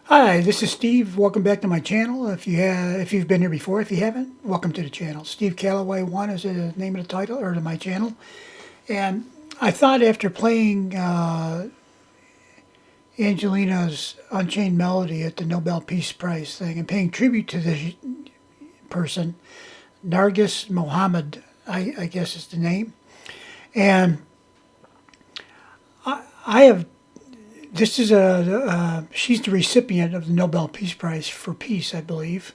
Hi, this is Steve. Welcome back to my channel. If you've been here before, if you haven't, welcome to the channel. Steve Callaway 1 is the name of the title or to my channel. And I thought after playing Angelina's Unchained Melody at the Nobel Peace Prize thing and paying tribute to this person, Narges Mohammadi, I guess is the name. And I have this is she's the recipient of the Nobel Peace Prize for peace, I believe.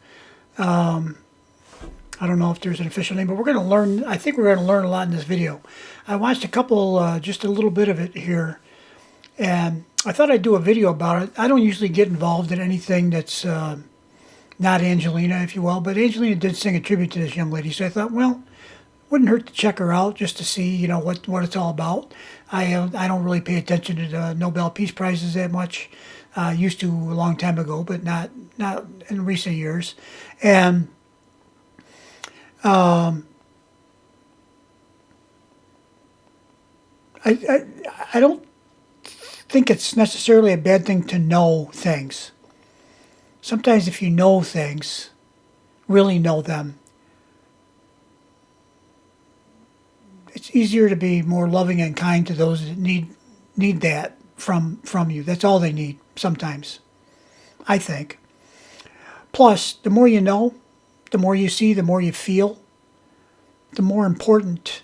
I don't know if there's an official name, but we're going to learn. I think we're going to learn a lot in this video. I watched a couple, just a little bit of it here, and I thought I'd do a video about it. I don't usually get involved in anything that's not Angelina, if you will, but Angelina did sing a tribute to this young lady, so I thought, well, wouldn't hurt to check her out just to see, what it's all about. I don't really pay attention to the Nobel Peace Prizes that much. Used to a long time ago, but not in recent years. And I don't think it's necessarily a bad thing to know things. Sometimes if you know things, really know them, it's easier to be more loving and kind to those that need that from you. That's all they need sometimes, I think. Plus, the more you know, the more you see, the more you feel, the more important,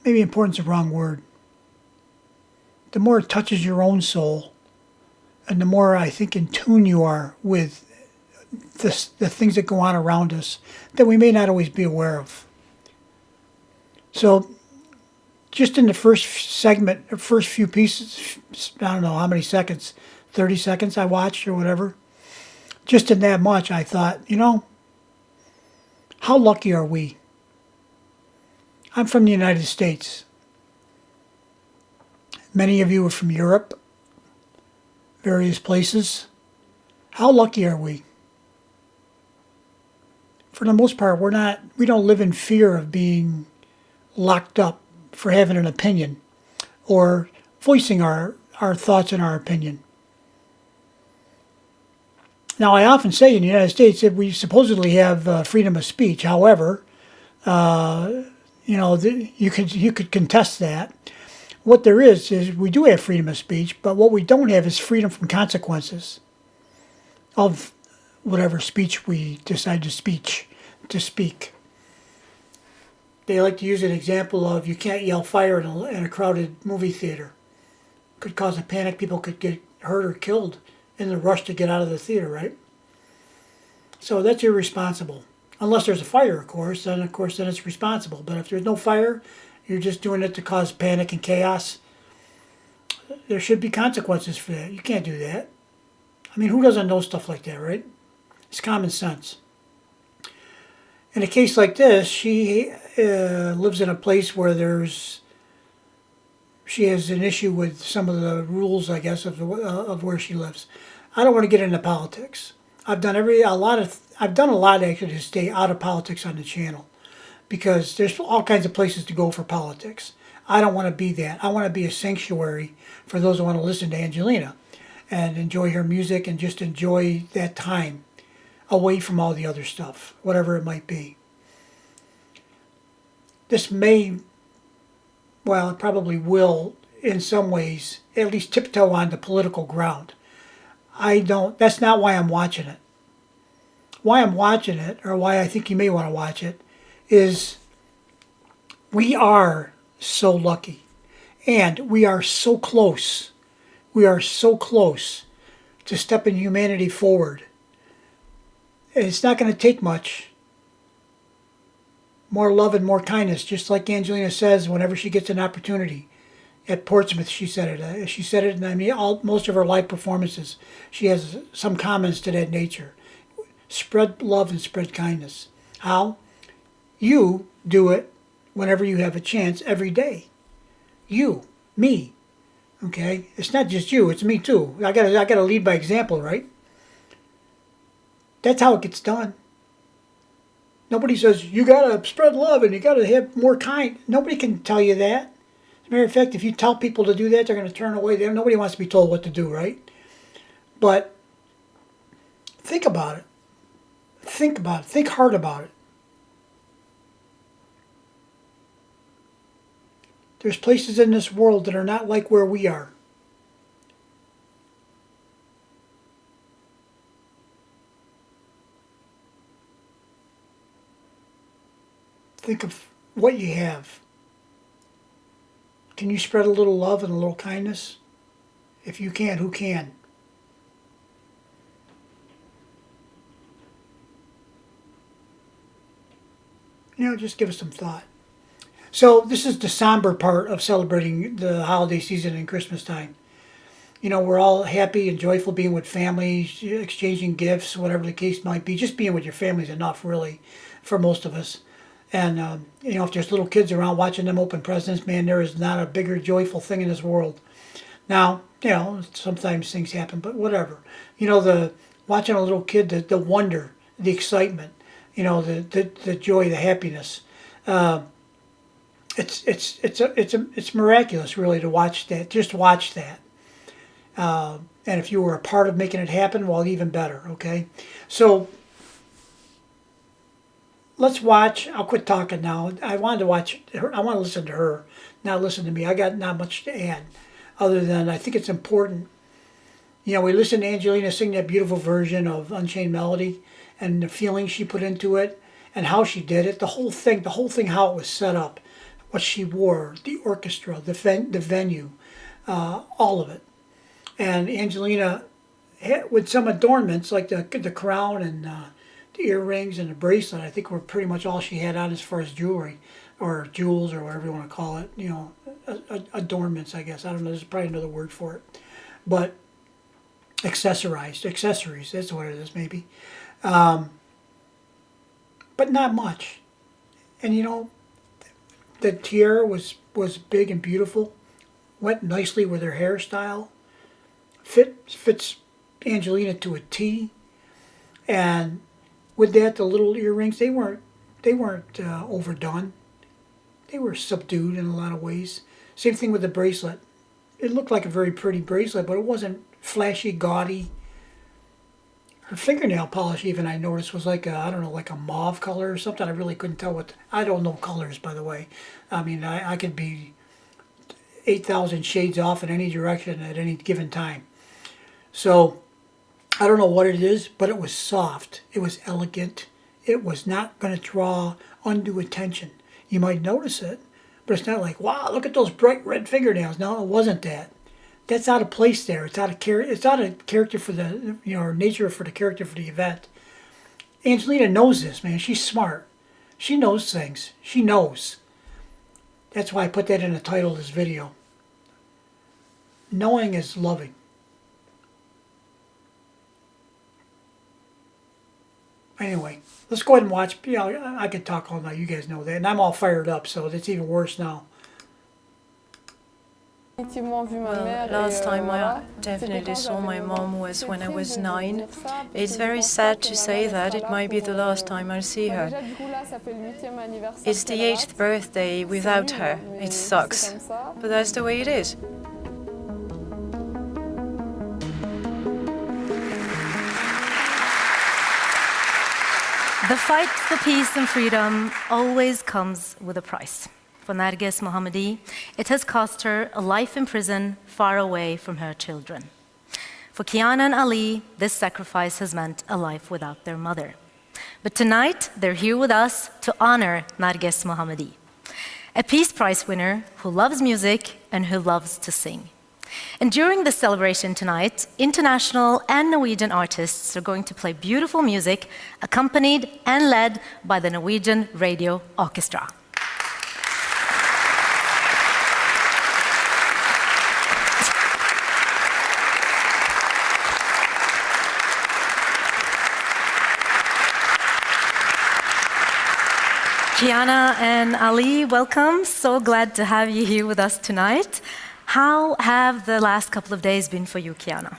maybe important's the wrong word, the more it touches your own soul, and the more I think in tune you are with the things that go on around us that we may not always be aware of. So, just in the first segment, the first few pieces, I don't know how many seconds, 30 seconds I watched or whatever, just in that much, I thought, how lucky are we? I'm from the United States. Many of you are from Europe, various places. How lucky are we? For the most part, we don't live in fear of being locked up for having an opinion or voicing our thoughts and our opinion. Now, I often say in the United States that we supposedly have freedom of speech. However, you could contest that. What there is we do have freedom of speech, but what we don't have is freedom from consequences of whatever speech we decide to speak. They like to use an example of you can't yell fire in a crowded movie theater. Could cause a panic. People could get hurt or killed in the rush to get out of the theater, right? So that's irresponsible. Unless there's a fire, of course, then it's responsible. But if there's no fire, you're just doing it to cause panic and chaos. There should be consequences for that. You can't do that. I mean, who doesn't know stuff like that, right? It's common sense. In a case like this, she lives in a place where she has an issue with some of the rules, I guess, of where she lives. I don't want to get into politics. I've done a lot actually to stay out of politics on the channel because there's all kinds of places to go for politics. I don't want to be that. I want to be a sanctuary for those who want to listen to Angelina and enjoy her music and just enjoy that time away from all the other stuff, whatever it might be. This it probably will, in some ways, at least tiptoe onto political ground. That's not why I'm watching it. Why I'm watching it, or why I think you may want to watch it, is we are so lucky. And we are so close. We are so close to stepping humanity forward. It's not going to take much. More love and more kindness, just like Angelina says whenever she gets an opportunity. At Portsmouth, she said it. She said it in most of her live performances. She has some comments to that nature. Spread love and spread kindness. How? You do it whenever you have a chance every day. You, me. Okay? It's not just you, it's me too. I gotta lead by example, right? That's how it gets done. Nobody says, you gotta spread love and you gotta have more kind. Nobody can tell you that. As a matter of fact, if you tell people to do that, they're going to turn away. Nobody wants to be told what to do, right? But think about it. Think about it. Think hard about it. There's places in this world that are not like where we are. Think of what you have. Can you spread a little love and a little kindness? If you can, who can? Just give us some thought. So this is the somber part of celebrating the holiday season and Christmas time. We're all happy and joyful being with families, exchanging gifts, whatever the case might be. Just being with your family is enough, really, for most of us. And, if there's little kids around, watching them open presents, man, there is not a bigger joyful thing in this world. Now, sometimes things happen, but whatever. Watching a little kid, the wonder, the excitement, the joy, the happiness. It's miraculous, really, to watch that. Just watch that. And if you were a part of making it happen, well, even better. Okay, so let's watch. I'll quit talking now. I wanted to watch her. I want to listen to her, not listen to me. I got not much to add, other than I think it's important. We listened to Angelina sing that beautiful version of Unchained Melody, and the feeling she put into it, and how she did it. The whole thing, how it was set up, what she wore, the orchestra, the venue, all of it. And Angelina, with some adornments like the crown and the earrings and the bracelet, I think were pretty much all she had on as far as jewelry, or jewels, or whatever you want to call it. Adornments, I guess. I don't know. There's probably another word for it, but accessories. That's what it is, maybe. But not much. And the tiara was big and beautiful, went nicely with her hairstyle, fits Angelina to a T, and with that, the little earrings, they weren't overdone. They were subdued in a lot of ways. Same thing with the bracelet. It looked like a very pretty bracelet, but it wasn't flashy, gaudy. Her fingernail polish, even, I noticed, was like a mauve color or something. I really couldn't tell what. I don't know colors, by the way. I mean, I could be 8,000 shades off in any direction at any given time. So I don't know what it is, but it was soft. It was elegant. It was not going to draw undue attention. You might notice it, but it's not like, wow, look at those bright red fingernails. No, it wasn't that. That's out of place there. It's out of character for the, or nature for the character for the event. Angelina knows this, man. She's smart. She knows things. She knows. That's why I put that in the title of this video. Knowing is loving. Anyway, let's go ahead and watch. I could talk all night. You guys know that. And I'm all fired up, so it's even worse now. Well, last time I definitely saw my mom was when I was 9. It's very sad to say that it might be the last time I'll see her. It's the 8th birthday without her. It sucks, but that's the way it is. The fight for peace and freedom always comes with a price. For Narges Mohammadi, it has cost her a life in prison far away from her children. For Kiana and Ali, this sacrifice has meant a life without their mother. But tonight, they're here with us to honor Narges Mohammadi, a Peace Prize winner who loves music and who loves to sing. And during the celebration tonight, international and Norwegian artists are going to play beautiful music, accompanied and led by the Norwegian Radio Orchestra. Kiana and Ali, welcome. So glad to have you here with us tonight. How have the last couple of days been for you, Kiana?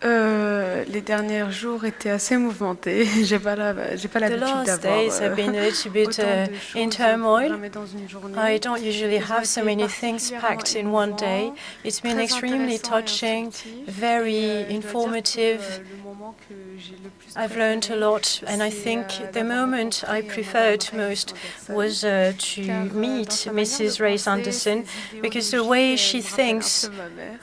Les derniers jours étaient assez mouvementés. J'ai pas The l'habitude last d'avoir days have been a little bit autant de choses in turmoil. programmées dans une journée. I don't usually Ils ont have so été many things particulièrement packed in one day. émouvants, It's been très extremely intéressants et touching, instructifs. very Et, je dois dire que, informative. le moment que j'ai le plus I've learned a préféré, lot, and I c'est, think the d'avoir moment I rencontré, preferred Madame most Anderson. was to Car, meet dans sa manière Mrs. de Race penser, Anderson, ses because the way idéologies, she me rappellent un thinks, peu ma mère.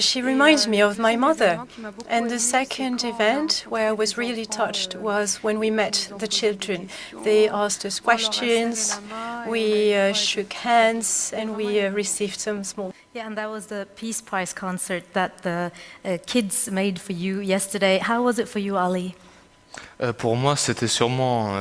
she Et, reminds me le of my deuxième mother. événement qui m'a beaucoup And the émue, c'est second quand on a event where I rencontré was des really enfants, touched was when we qui met nous ont the posé des children. questions. They asked us On leur a serré questions, la main et on a eu we le droit à shook des petits hands, cadeaux. and C'était we vraiment émouvant. received some small. Yeah, and that was the Peace Prize concert that the kids made for you yesterday. How was it for you, Ali? Pour moi, c'était sûrement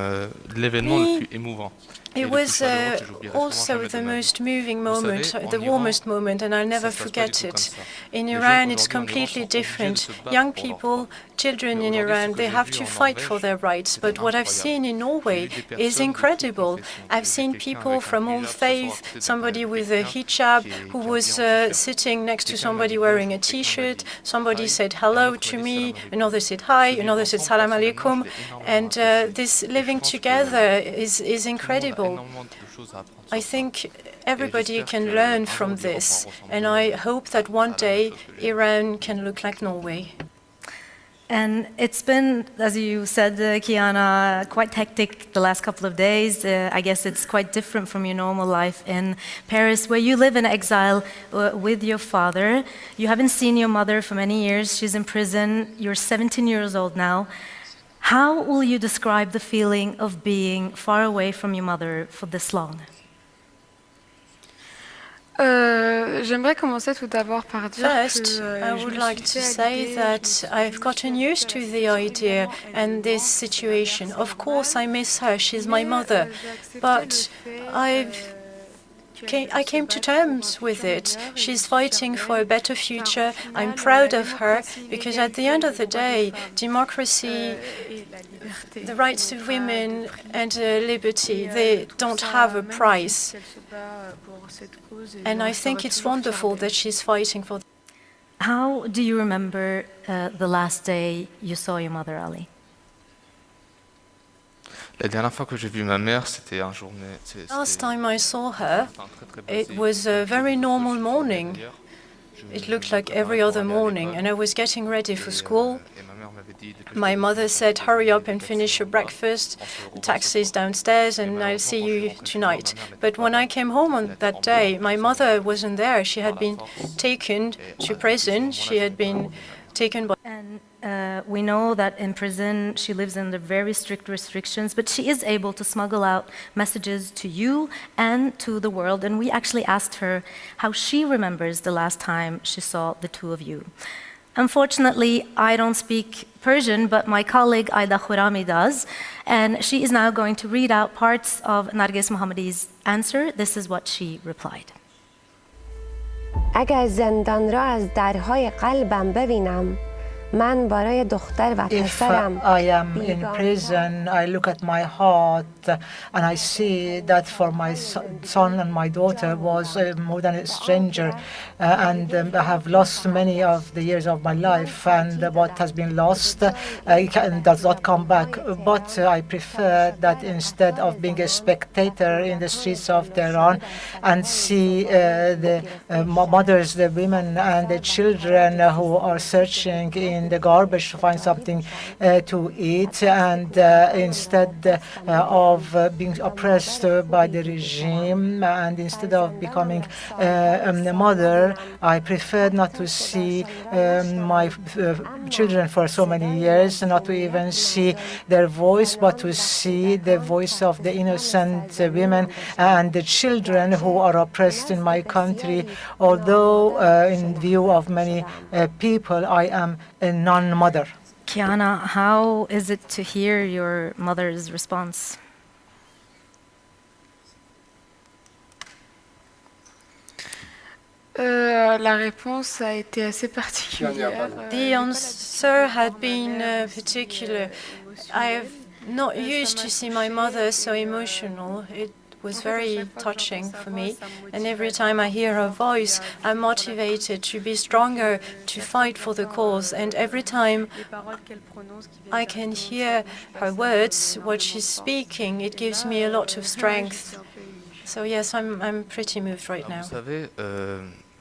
l'événement le plus émouvant. Et It le plus was chaleureux que j'oublierai sûrement also jamais the de ma vie. most moving Vous savez, moment, en the Iran, warmest moment, and I'll never ça se passe pas du forget tout comme it. ça. In Les jeunes Iran, it's aujourd'hui en Iran completely sont obligés de different. se battre Young pour leurs people, droits. children Mais in aujourd'hui, ce Iran, que they j'ai have vu to en fight for Norvège, their rights. c'était But what I've incroyable. seen in Norway J'ai vu des is personnes de toutes incredible. confessions. I've J'ai vu seen quelqu'un people avec un from all hijab s'asseoir à faiths, côté d'un somebody with a quelqu'un hijab qui who est was habillé en t-shirt. sitting next to Quelqu'un m'a somebody dit wearing a bonjour, quelqu'un m'a t-shirt. dit Somebody hi, said et un hello autre to m'a dit me, salam alaikum. another said hi, Je vis another said ensemble, salam personnellement, alaikum. je l'ai énormément And apprécié. this Et je living pense que together is tout le monde a incredible. énormément de choses à apprendre I sur ça. think Et everybody j'espère can que learn un from jour l'Iran this, pourra and ressembler I hope that one à la même day chose que j'ai vécue. Iran can look like Norway. And it's been, as you said, Kiana, quite hectic the last couple of days. I guess it's quite different from your normal life in Paris, where you live in exile with your father. You haven't seen your mother for many years. She's in prison. You're 17 years old now. How will you describe the feeling of being far away from your mother for this long? J'aimerais commencer tout d'abord par dire First, que I je would me like suis to fait à say l'idée, je me that suis I've dit gotten used to que the la idea situation and this évidemment, situation. c'est Of course, I miss her. She's my mais, mother. j'ai accepté But le fait, I've I came to terms with it. She's fighting for a better future. I'm proud of her because at the end of the day, democracy, the rights of women and liberty, they don't have a price. And I think it's wonderful that she's fighting for. How do you remember the last day you saw your mother, Ali? La dernière fois que j'ai vu ma mère, c'était un journée. Last time I saw her, C'était un très, très it basique, was a very normal morning. d'ailleurs. It looked like every other morning, and I was getting ready for school. Et ma mère m'avait dit, dès que je My te mother laisse, said, on hurry se up and taxi finish your en bas, breakfast. on se revoit The ce taxi is soir. downstairs, Et and I'll malheureusement, see quand je suis you rentré chez moi, tonight. ma mère n'était But pas when là. I came home Elle on était that emmenée day, en my prison mother wasn't there. She par had la been force. taken Et to à prison. ce moment-là, She je n'ai had pas been revu. taken by. And we know that in prison she lives under very strict restrictions, but she is able to smuggle out messages to you and to the world. And we actually asked her how she remembers the last time she saw the two of you. Unfortunately, I don't speak Persian, but my colleague Aida Khurami does, and she is now going to read out parts of Narges Mohammadi's answer. This is what she replied. اگر زندان را از درهای قلبم ببینم من برای دختر و If پسرم I am in prison, I look at my heart and I see that for my son and my daughter was more than a stranger, and I have lost many of the years of my life, and what has been lost does not come back. But I prefer that instead of being a spectator in the streets of Tehran and see the mothers, the women, and the children who are searching in the garbage to find something to eat, and instead of being oppressed by the regime, and instead of becoming a mother, I prefer not to see my children for so many years, not to even see their voice, but to see the voice of the innocent women and the children who are oppressed in my country. Although in view of many people, I am a non-mother. Kiana, how is it to hear your mother's response? La réponse a été assez particulière. The answer had been particular. I have not used to see my mother so emotional. It was very touching for me. And every time I hear her voice, I'm motivated to be stronger, to fight for the cause. And every time I can hear her words, what she's speaking, it gives me a lot of strength. So yes, I'm pretty moved right now. Vous savez,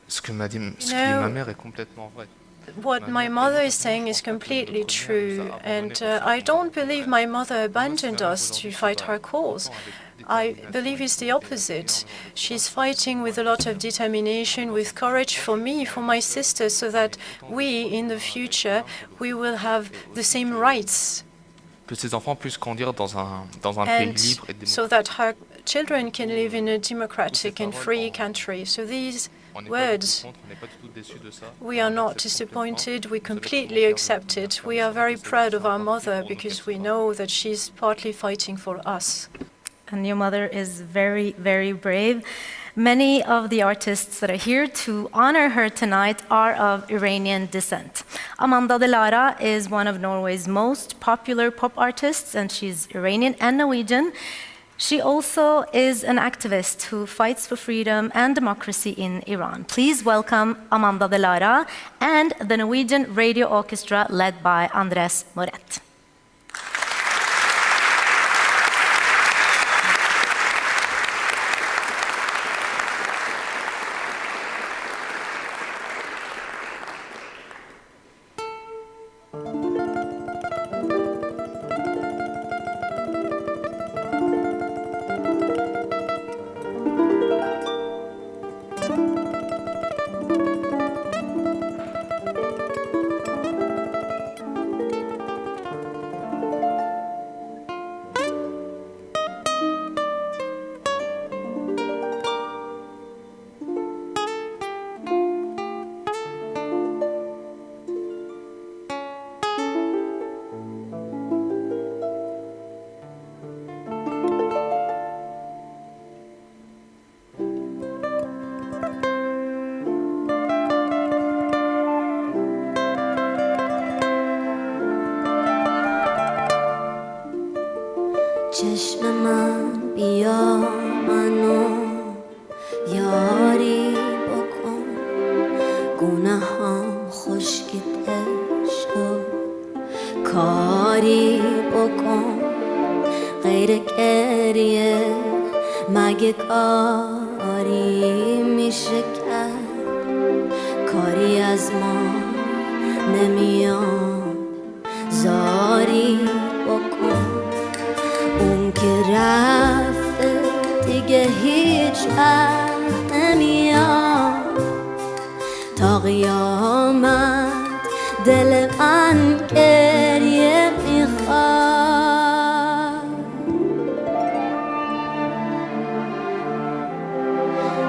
ce que dit ma mère est complètement vrai. What my mother is saying is completely true, and I don't believe my mother abandoned us to fight her cause. I believe it's the opposite. She's fighting with a lot of determination, with courage for me, for my sister, so that we, in the future, we will have the same rights. Que ses enfants puissent grandir dans un pays libre et démocratique. So that her children can live in a democratic and free country. So these words, we are not disappointed, we completely accept it. We are very proud of our mother because we know that she's partly fighting for us. And your mother is very, very brave. Many of the artists that are here to honor her tonight are of Iranian descent. Amanda Delara is one of Norway's most popular pop artists, and she's Iranian and Norwegian. She also is an activist who fights for freedom and democracy in Iran. Please welcome Amanda Delara and the Norwegian Radio Orchestra led by Andres Moret. چشم من بیا منو یاری بکن گناهام خشکیده شد کاری بکن غیر گریه مگه کاری میشه کرد کاری از ما نمیاد زاری بکن اون که رفته دیگه هیچ وقت نمیاد تا قیامت دل من گریه میخواد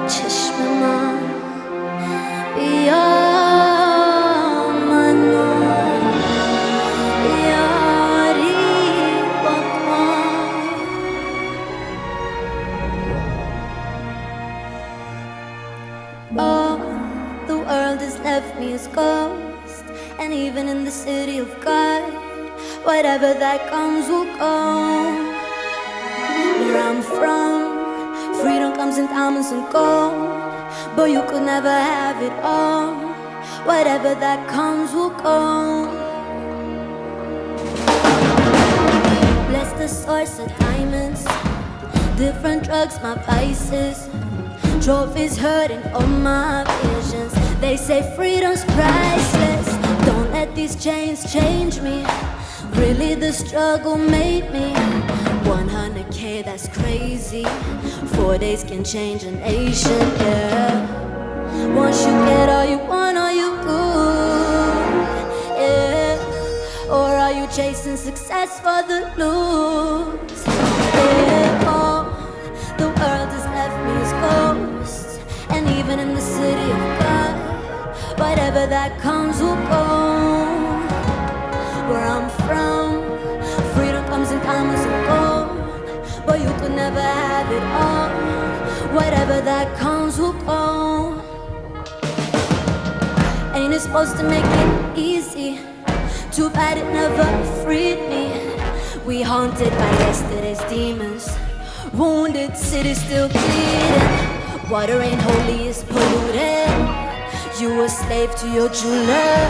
چشم من بیا left me as ghost, and even in the city of God, whatever that comes will go. Where I'm from, freedom comes in diamonds and gold, but you could never have it all. Whatever that comes will go. Bless the source of diamonds, different drugs, my vices, trophies hurting all my visions. They say freedom's priceless. Don't let these chains change me. Really the struggle made me. 100K, that's crazy. 4 days can change a nation, yeah. Once you get all you want, are you good? Yeah. Or are you chasing success for the lose? Yeah. Oh, the world has left me as ghosts, and even in the city of God, whatever that comes will go. Where I'm from, freedom comes in diamonds and gold, but you could never have it all. Whatever that comes will go. Ain't it supposed to make it easy? Too bad it never freed me. We haunted by yesterday's demons, Wounded city still bleeding. Water ain't holy, it's polluted. You a slave to your jeweler.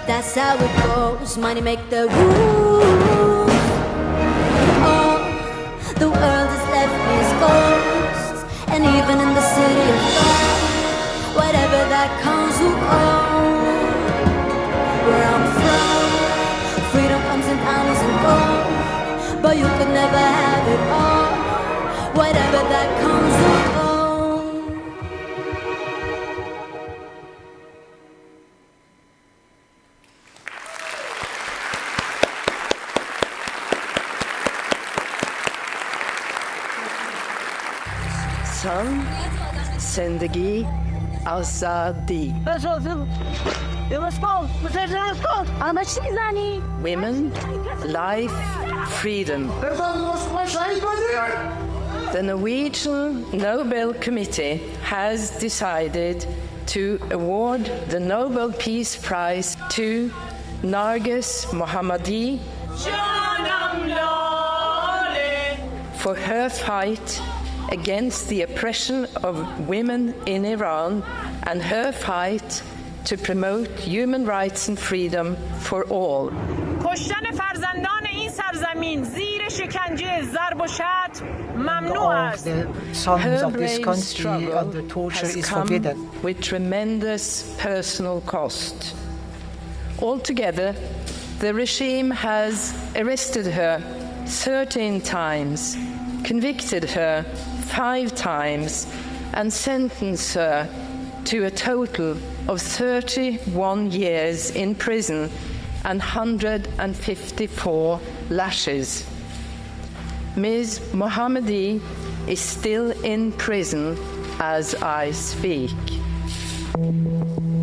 That's how it goes. Money make the rules. Oh, the world is left with ghosts. And even in the city of God, whatever that comes who owns. Where I'm from, freedom comes in diamonds and gold, but you could never have it all. Whatever that comes who owns. Son, zindagi, azadi. Women, life, freedom. The Norwegian Nobel Committee has decided to award the Nobel Peace Prize to Narges Mohammadi for her fight against the oppression of women in Iran and her fight to promote human rights and freedom for all. کشتن فرزندان این سرزمین زیر شکنجه ضرب و شتم ممنوع است. The sons of this country under torture is forbidden. With tremendous personal cost. Altogether, the regime has arrested her 13 times, convicted her 5 times, and sentenced her to a total of 31 years in prison and 154 lashes. Ms. Mohammadi is still in prison as I speak.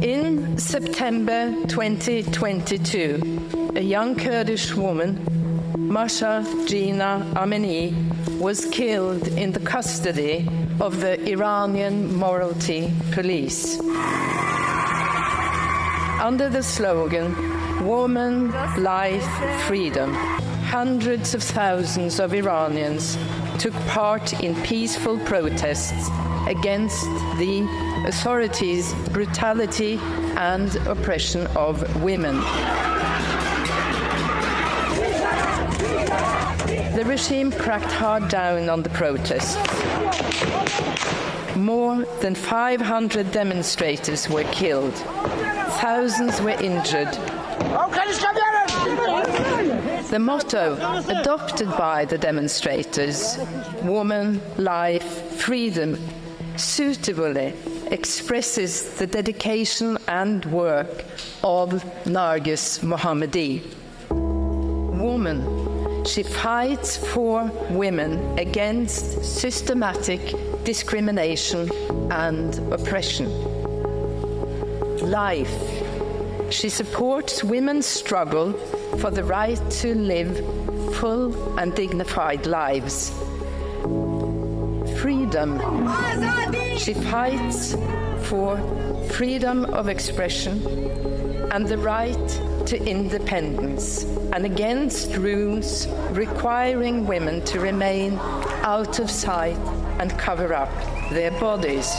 In September 2022, a young Kurdish woman, Angelina, was killed in the custody of the Iranian morality police. Under the slogan, Woman, Life, Freedom, hundreds of thousands of Iranians took part in peaceful protests against the authorities' brutality and oppression of women. The regime cracked hard down on the protests. More than 500 demonstrators were killed. Thousands were injured. The motto adopted by the demonstrators, Woman, Life, Freedom, suitably expresses the dedication and work of Narges Mohammadi. Woman, she fights for women against systematic discrimination and oppression. Life, she supports women's struggle for the right to live full and dignified lives. Freedom, she fights for freedom of expression and the right to independence, and against rules requiring women to remain out of sight and cover up their bodies.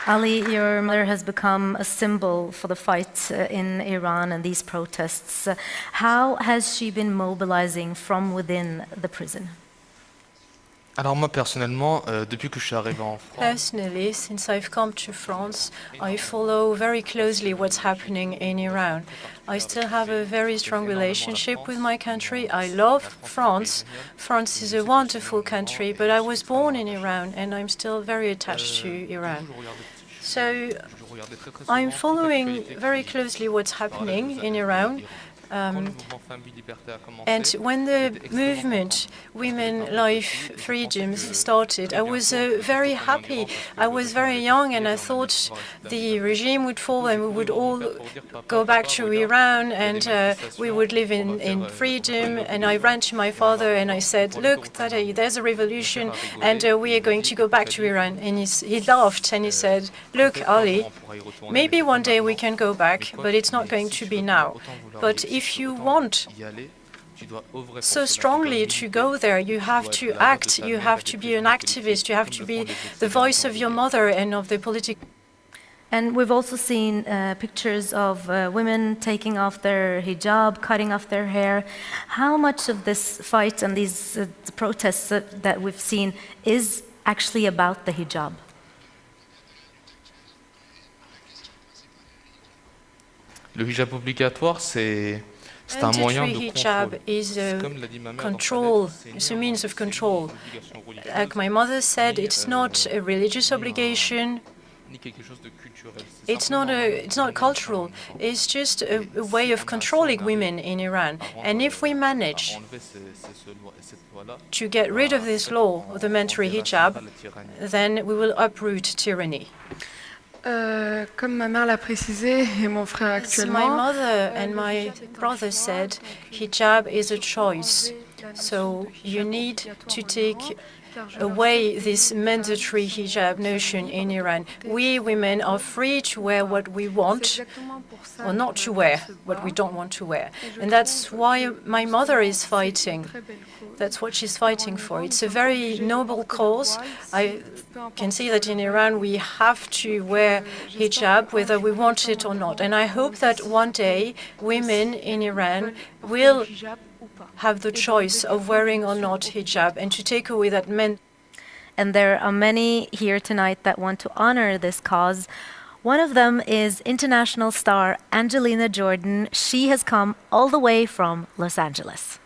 Ali, your mother has become a symbol for the fight in Iran and these protests. How has she been mobilizing from within the prison? Alors moi personnellement, depuis que je suis arrivé en France, Personally, since I've come to France, I follow very closely what's happening in Iran. I still have a very strong relationship with my country. I love France. France is a wonderful country, but I was born in Iran and I'm still very attached to Iran. So I'm following very closely what's happening in Iran. And when the movement Women, Life, Freedom started, I was very happy. I was very young and I thought the regime would fall and we would all go back to Iran and we would live in freedom. And I ran to my father and I said, look, Daddy, there's a revolution and we are going to go back to Iran. And he laughed and he said, look, Ali, maybe one day we can go back, but it's not going to be now. But if you want so strongly to go there, you have to act, you have to be an activist, you have to be the voice of your mother and of the political. And we've also seen pictures of women taking off their hijab, cutting off their hair. How much of this fight and these protests that we've seen is actually about the hijab? Le hijab obligatoire, c'est un moyen de hijab is a control, it's a means of control. Like my mother said, it's not a religious obligation. It's not cultural. It's just a way of controlling women in Iran. And if we manage to get rid of this law, of the mandatory hijab, then we will uproot tyranny. Comme ma mère l'a précisé et mon frère actuellement, my mother and my brother said, hijab is a choice. So you need to take away this mandatory hijab notion in Iran. We women are free to wear what we want, or not to wear what we don't want to wear. And that's why my mother is fighting. That's what she's fighting for. It's a very noble cause. I can see that in Iran we have to wear hijab whether we want it or not. And I hope that one day women in Iran will have the choice of wearing or not hijab and to take away that men. And there are many here tonight that want to honor this cause. One of them is international star Angelina Jordan. She has come all the way from Los Angeles.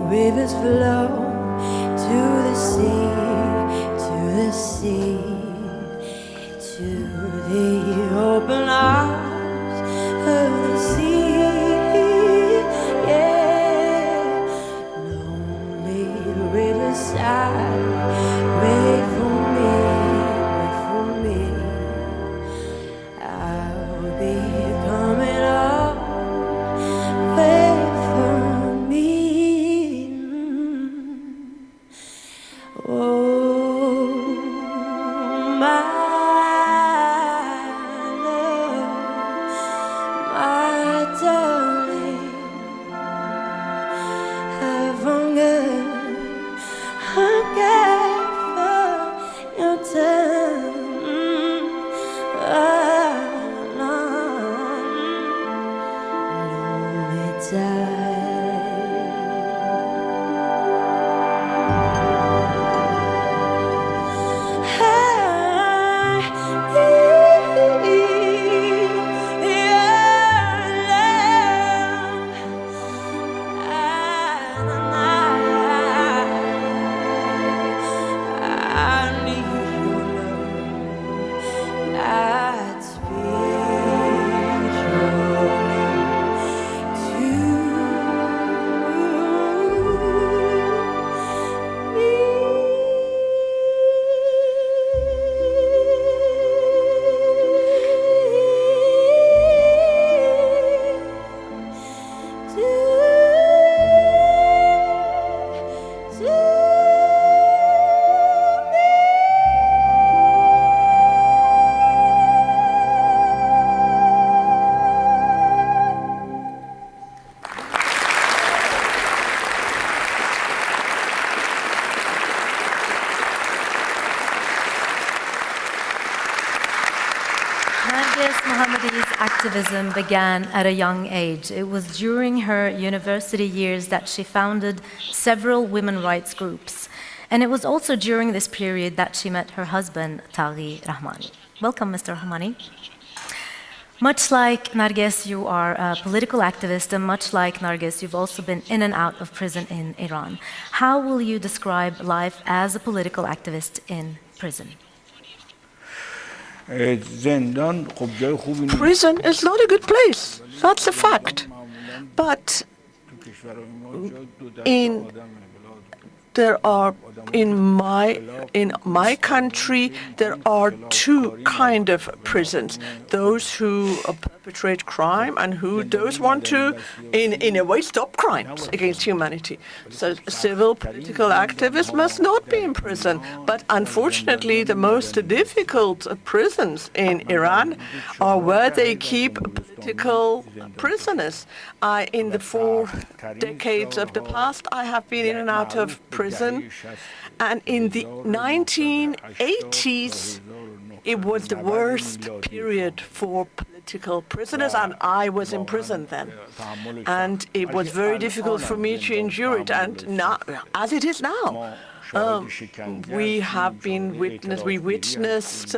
Rivers flow to the sea, to the sea, to the open arms of the sea. Yeah, lonely riverside, wait for me, wait for me. Oh, my love, my darling, I've hungered for your time. Lonely time. Narges Mohammadi's activism began at a young age. It was during her university years that she founded several women's rights groups. And it was also during this period that she met her husband, Taghi Rahmani. Welcome, Mr. Rahmani. Much like Narges, you are a political activist, and much like Narges, you've also been in and out of prison in Iran. How will you describe life as a political activist in prison? Prison is not a good place. That's a fact. But in my country, there are two kind of prisons: those who perpetrate crime and those want to, in a way, stop crimes against humanity. So civil political activists must not be in prison. But unfortunately, the most difficult prisons in Iran are where they keep political prisoners. In the 4 decades of the past, I have been in and out of prison. And in the 1980s, it was the worst period for political prisoners, and I was in prison then. And it was very difficult for me to endure it, and now, as it is now. We witnessed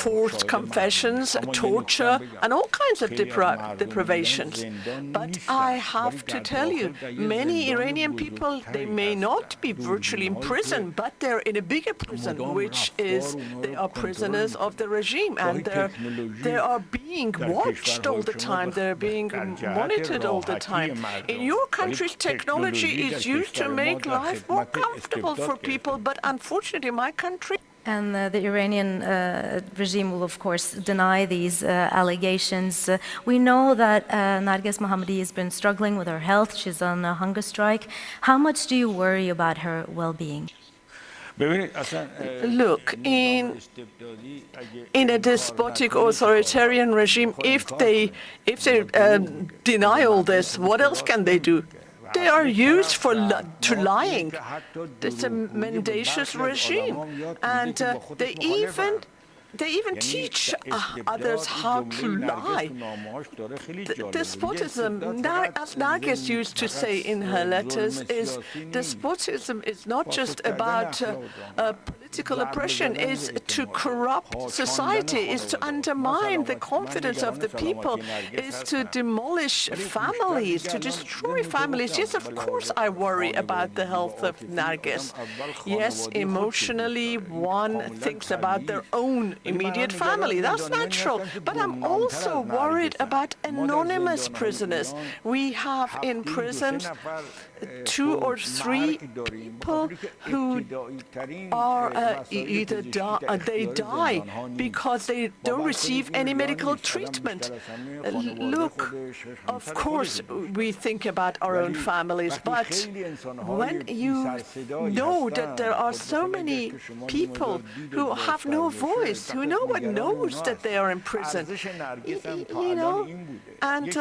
forced confessions, torture, and all kinds of deprivations. But I have to tell you, many Iranian people, they may not be virtually in prison, but they're in a bigger prison, which is they are prisoners of the regime, and they are being watched all the time. They're being monitored all the time. In your country's technology is used to make life more comfortable for people, but unfortunately, my country. And the Iranian regime will, of course, deny these allegations. We know that Narges Mohammadi has been struggling with her health. She's on a hunger strike. How much do you worry about her well-being? Look, in a despotic authoritarian regime, if they deny all this, what else can they do? They are used to lying. It's a mendacious regime, and they even teach others how to lie. Despotism, as Narges used to say in her letters, despotism is not just about political oppression, is to corrupt society, is to undermine the confidence of the people, is to demolish families, to destroy families. Yes, of course I worry about the health of Narges. Yes, emotionally one thinks about their own immediate family. That's natural. But I'm also worried about anonymous prisoners. We have in prisons 2 or 3 people who are either they die because they don't receive any medical treatment. Look, of course, we think about our own families, but when you know that there are so many people who have no voice, who no one knows that they are in prison, you know, and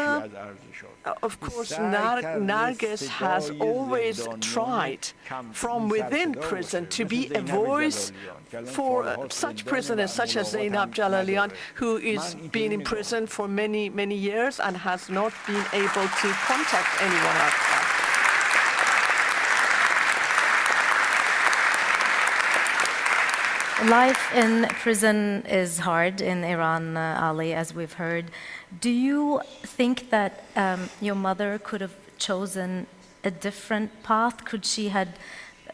of course, Narges has always tried from within prison to be a voice for such prisoners such as Zainab Jalalian, who is been in prison for many, many years and has not been able to contact anyone outside. Life in prison is hard in Iran, Ali, as we've heard. Do you think that your mother could have chosen a different path? Could she have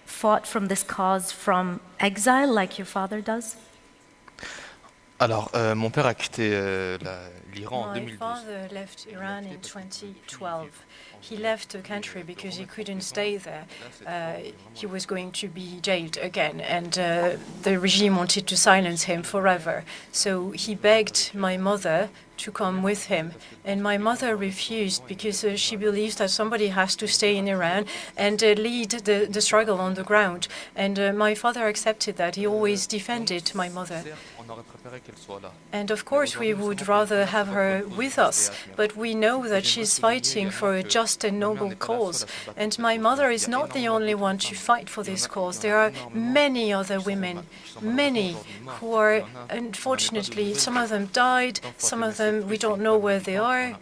fought from this cause from exile like your father does? Alors, mon père a quitté l'Iran en My 2012. father left Iran in 2012. He left the country because he couldn't stay there. He was going to be jailed again, and the regime wanted to silence him forever. So he begged my mother to come with him, and my mother refused because she believes that somebody has to stay in Iran and lead the struggle on the ground. And my father accepted that. He always defended my mother. And of course, we would rather have her with us, but we know that she's fighting for a just and noble cause. And my mother is not the only one to fight for this cause. There are many other women, many, who are, unfortunately, some of them died, some of them we don't know where they are.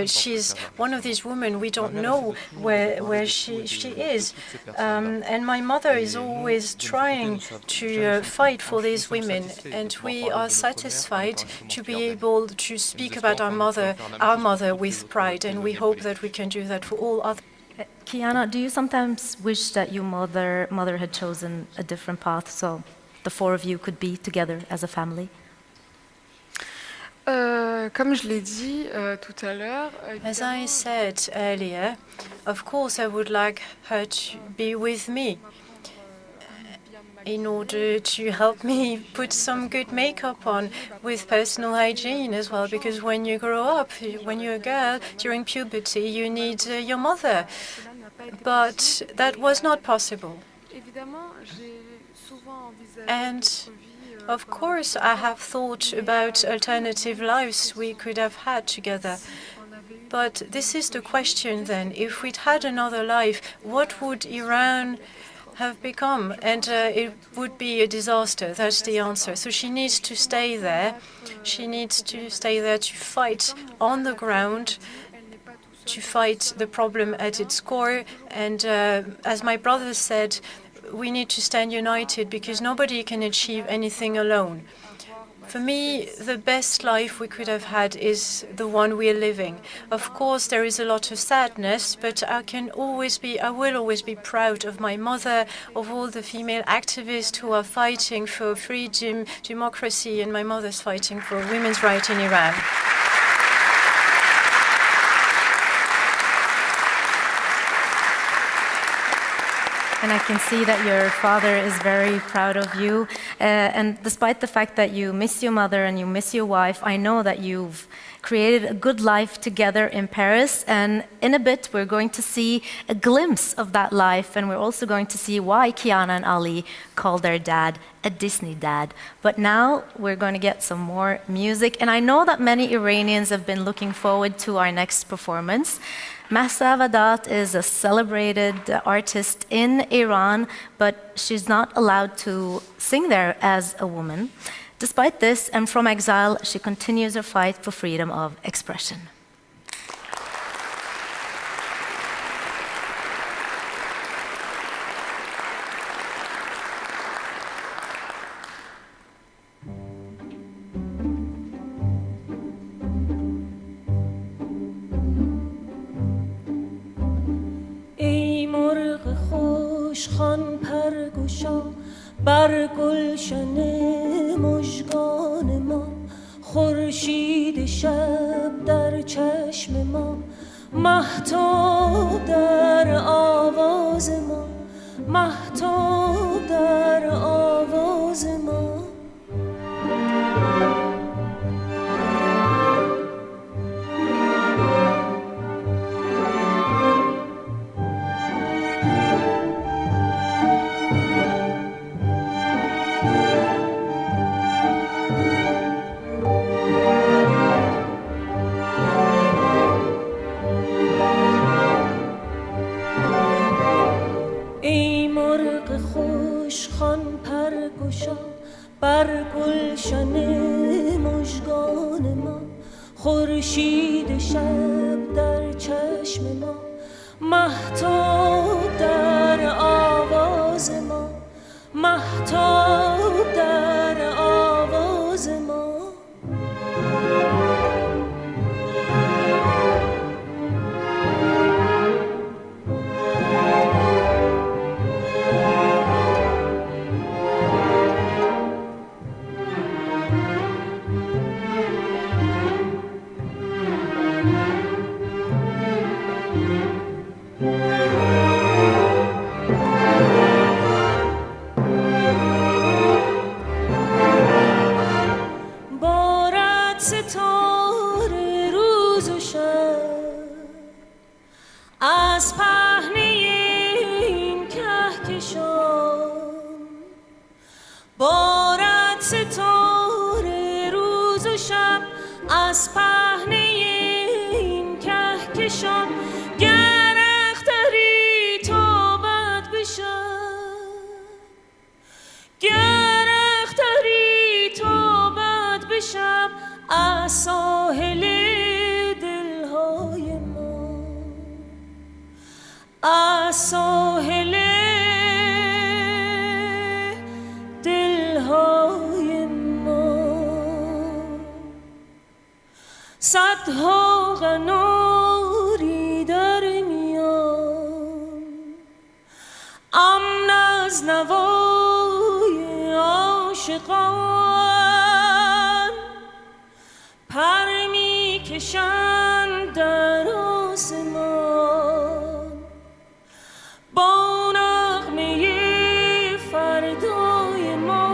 She's one of these women, we don't know where she is. And my mother is always trying to fight for these women, and we are satisfied to be able to speak about our mother with pride, and we hope that we can do that for all others. Kiana, do you sometimes wish that your mother had chosen a different path so the four of you could be together as a family? Comme je l'ai dit tout à l'heure, as I said earlier, of course I would like her to be with me in order to help me put some good makeup on with personal hygiene as well, because when you grow up, when you're a girl, during puberty, you need your mother. But that was not possible. And of course, I have thought about alternative lives we could have had together. But this is the question then. If we'd had another life, what would Iran have become? And it would be a disaster. That's the answer. So she needs to stay there. She needs to stay there to fight on the ground, to fight the problem at its core. And as my brother said, we need to stand united because nobody can achieve anything alone. For me, the best life we could have had is the one we are living. Of course, there is a lot of sadness, but I will always be proud of my mother, of all the female activists who are fighting for freedom, democracy, and my mother's fighting for women's rights in Iran. And I can see that your father is very proud of you. And despite the fact that you miss your mother and you miss your wife, I know that you've created a good life together in Paris. And in a bit, we're going to see a glimpse of that life. And we're also going to see why Kiana and Ali called their dad a Disney dad. But now we're going to get some more music. And I know that many Iranians have been looking forward to our next performance. Mahsa Vadat is a celebrated artist in Iran, but she's not allowed to sing there as a woman. Despite this, and from exile, she continues her fight for freedom of expression. خان پرگشا بر گلشن مژگان ما خورشید شب در چشم ما مهتاب در آواز ما مهتاب در آواز ما بر گلشن مژگان ما خورشید شب در چشم ما مهتاب در آواز ما مهتاب در آواز ما از پهنه این کهکشان بارد ستاره روز و شب از پهنه این کهکشان گر اختری تابد بشب گر اختری تابد بشب از ساحل دلهای ما از ساحل دلهای ما صدها قناری در میان امن از نوای عاشقان پر میکشند در آسمان با نغمه فردای ما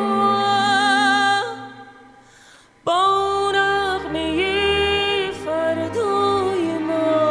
با نغمه فردای ما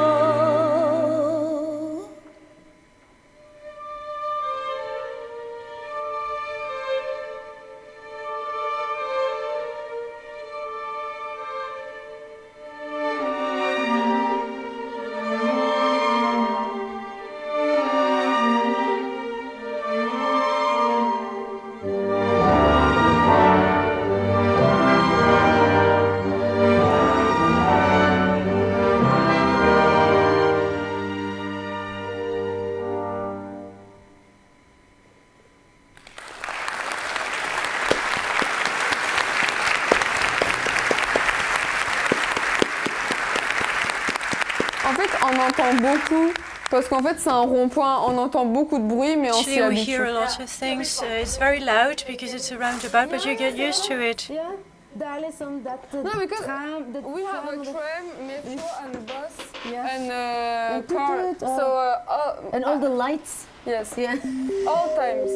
En fait, on entend beaucoup, parce qu'en fait, c'est un rond-point, on entend beaucoup de bruit, mais on s'y Actually, we hear a habitue. lot of things. It's very loud because it's a roundabout, but you get used to it. No, because we have a tram, metro, and bus, and car, so and all the lights. Yes, yeah, all times.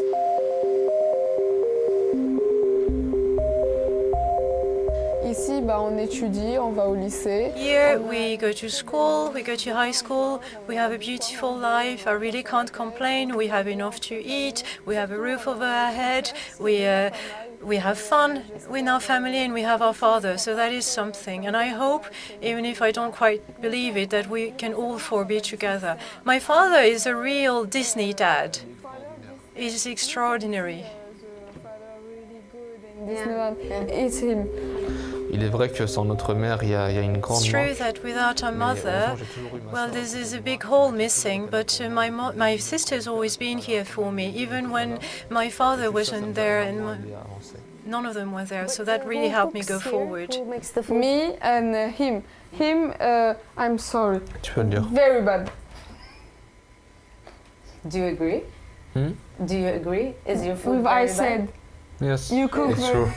Ici, bah, on étudie, on va au lycée. Here we go to school, we go to high school, we have a beautiful life. I really can't complain. We have enough to eat, we have a roof over our head, we have fun with our family, and we have our father. So that is something. And I hope, even if I don't quite believe it, that we can all four be together. My father is a real Disney dad. He's extraordinary. It's him. Il est vrai que sans notre mère, il y a une grande It's true manque. that without our mother, well, this is a big hole missing, but my sister's always been here for me, even when my father wasn't there and none of them were there, so that really helped me go forward. Me and him. Him, I'm sorry. Tu peux le dire. Very bad. Do you agree? Hmm? Do you agree? Is your food With very I bad? said. Yes, You cook it's very true.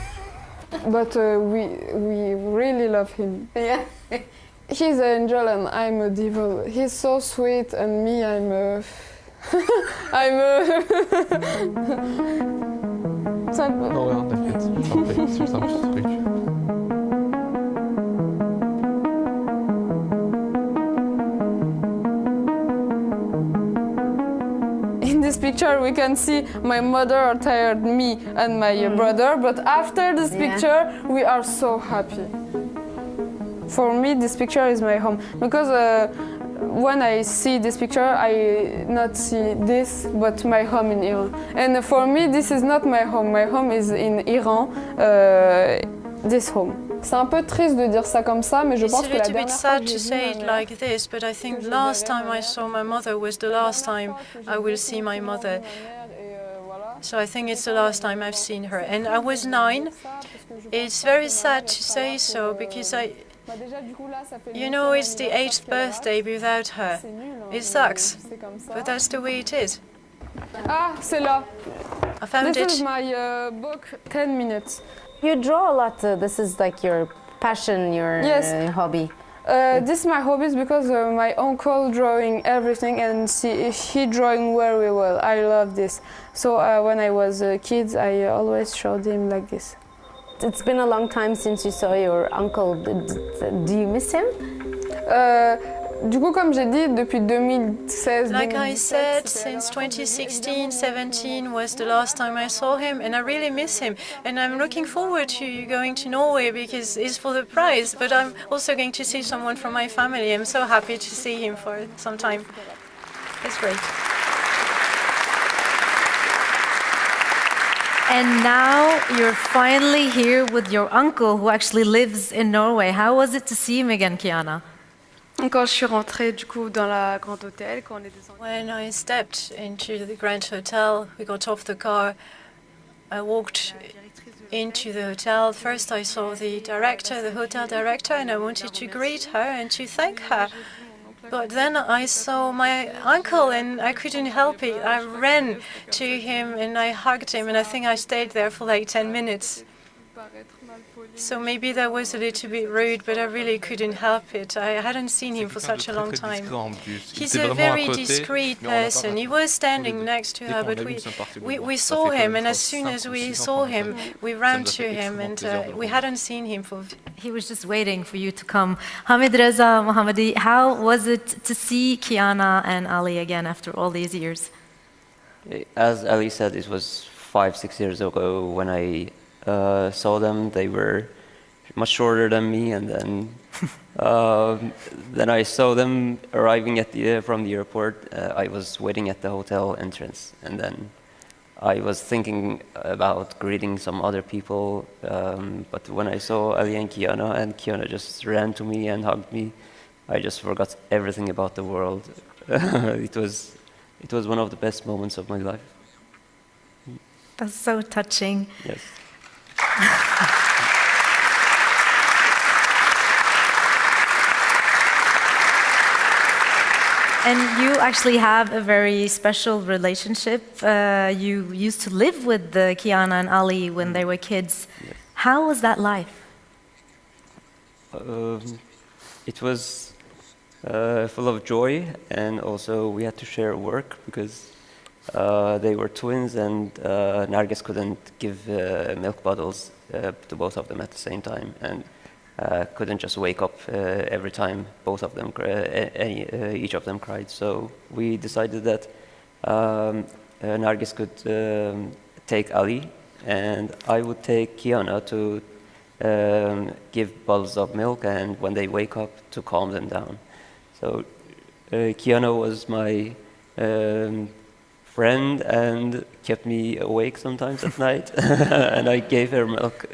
But we really love him. Yeah. He's an angel and I'm a devil. He's so sweet and me, I'm a... I'm a... Non, rien, t'inquiète, je t'en prie, c'est juste un petit truc. In this picture we can see my mother tired me and my brother, but after this picture we are so happy. For me this picture is my home because when I see this picture I not see this but my home in Iran. And for me this is not my home is in Iran, this home. C'est un peu triste de dire ça comme ça, mais je pense que la dernière fois que j'ai vu It's a little bit sad to say it like this, but I think last time I saw my mother was the last time I will see my mother. So I think it's the last time I've seen her. And I was 9. It's very sad to say so because you know, it's the 8th birthday without her. It sucks, but that's the way it is. Ah, c'est là. I found This it. is my book, 10 minutes. You draw a lot. This is like your passion, your hobby. This is my hobbies because my uncle drawing everything and he drawing very well. I love this. So when I was a kid, I always showed him like this. It's been a long time since you saw your uncle. Do you miss him? Du coup, comme j'ai dit, depuis 2016, Like I said, since 2016, 17 was the last time I saw him, and I really miss him. And I'm looking forward to going to Norway because it's for the prize, but I'm also going to see someone from my family. I'm so happy to see him for some time. It's great. And now you're finally here with your uncle who actually lives in Norway. How was it to see him again, Kiana? Quand je suis rentrée du coup dans la Grand Hôtel, quand on est descendu. When I stepped into the Grand Hotel, we got off the car. I walked into the hotel. First I saw the director, the hotel director, and I wanted to greet her and to thank her. But then I saw my uncle and I couldn't help it. I ran to him and I hugged him, and I think I stayed there for like 10 minutes. So maybe that was a little bit rude, but I really couldn't help it. I hadn't seen him for such a long time. He's a very discreet person. He was standing next to her, but we saw him, and as soon as we saw him, we ran to him, and we hadn't seen him for... He was just waiting for you to come. Hamid Reza, Mohammadi, how was it to see Kiana and Ali again after all these years? As Ali said, it was 5-6 years ago when I saw them. They were much shorter than me, and then I saw them arriving at from the airport. I was waiting at the hotel entrance, and then I was thinking about greeting some other people, but when I saw Ali and Kiana just ran to me and hugged me, I just forgot everything about the world. It was one of the best moments of my life. That's so touching. Yes. And you actually have a very special relationship. You used to live with Kiana and Ali when they were kids. Yes. How was that life? It was full of joy, and also we had to share work because they were twins, and Narges couldn't give milk bottles to both of them at the same time, and couldn't just wake up every time both of them, each of them cried. So we decided that Narges could take Ali, and I would take Kiana to give bottles of milk, and when they wake up, to calm them down. So Kiana was my friend and kept me awake sometimes at night, and I gave her milk.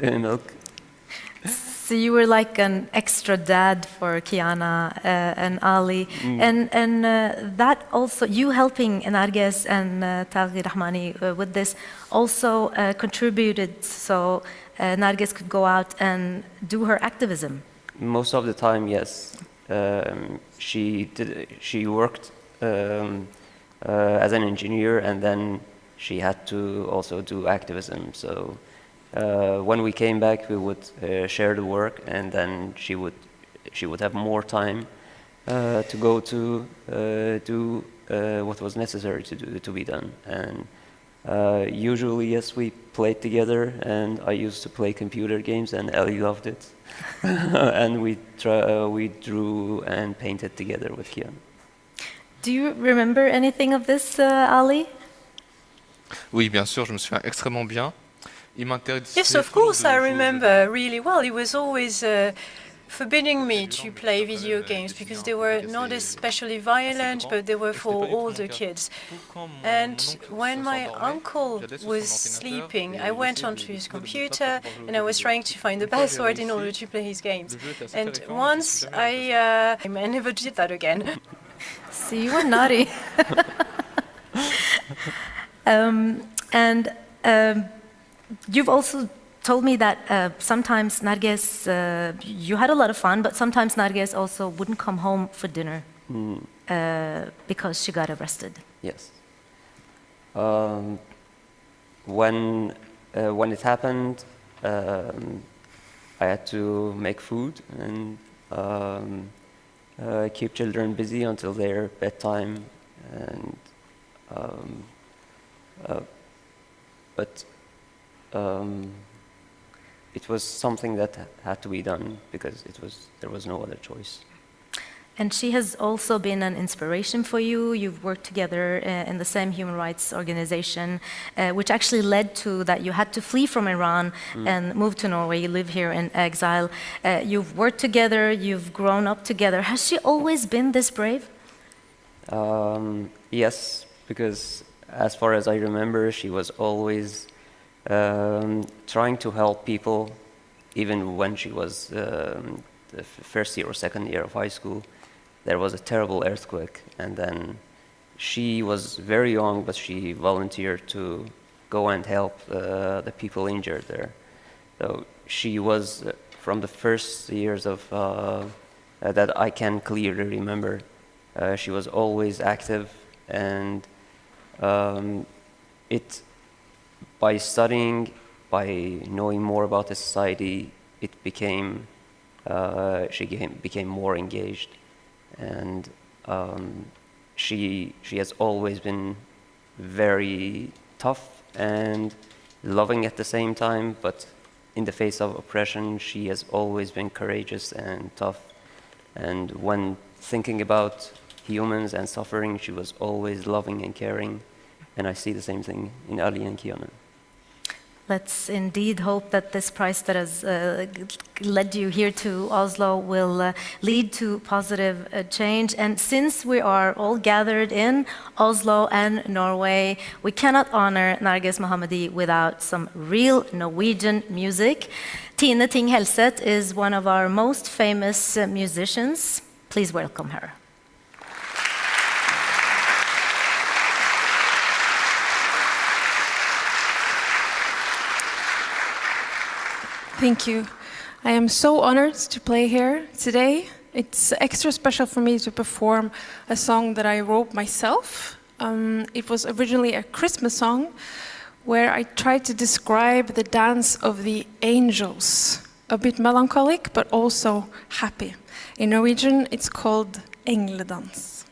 So you were like an extra dad for Kiana and Ali, and that also, you helping Narges and Taghi Rahmani with this also contributed so Narges could go out and do her activism. Most of the time, yes. She worked as an engineer, and then she had to also do activism. So when we came back, we would share the work, and then she would she would have more time to go to do what was necessary to be done. And usually, yes, we played together, and I used to play computer games, and Ellie loved it. And we drew and painted together with Kian. Do you remember anything of this, Ali? Oui, bien sûr, je me souviens extrêmement bien. Il m'interdisait Yes, of toujours course, de I jouer aux remember really well. He was always forbidding me to play video games because they were not especially violent, but they were for older kids. And when my uncle was sleeping, I went onto his computer and I was trying to find the password in order to play his games. And once I never did that again. See, you were naughty. And you've also told me that sometimes Narges, you had a lot of fun, but sometimes Narges also wouldn't come home for dinner because she got arrested. Yes. When it happened, I had to make food and keep children busy until their bedtime, and but it was something that had to be done because there was no other choice. And she has also been an inspiration for you. You've worked together in the same human rights organization, which actually led to that you had to flee from Iran and move to Norway. You live here in exile. You've worked together, you've grown up together. Has she always been this brave? Yes, because as far as I remember, she was always trying to help people, even when she was the first year or second year of high school. There was a terrible earthquake, and then she was very young, but she volunteered to go and help the people injured there. So she was, from the first years of that I can clearly remember, she was always active, and by studying, by knowing more about the society, she became more engaged. And she has always been very tough and loving at the same time, but in the face of oppression, she has always been courageous and tough. And when thinking about humans and suffering, she was always loving and caring. And I see the same thing in Ali and Kiana. Let's indeed hope that this prize that has led you here to Oslo will lead to positive change. And since we are all gathered in Oslo and Norway, we cannot honor Narges Mohammadi without some real Norwegian music. Tine Ting Helseth is one of our most famous musicians. Please welcome her. Thank you. I am so honored to play here today. It's extra special for me to perform a song that I wrote myself. It was originally a Christmas song where I tried to describe the dance of the angels. A bit melancholic, but also happy. In Norwegian, it's called engledans.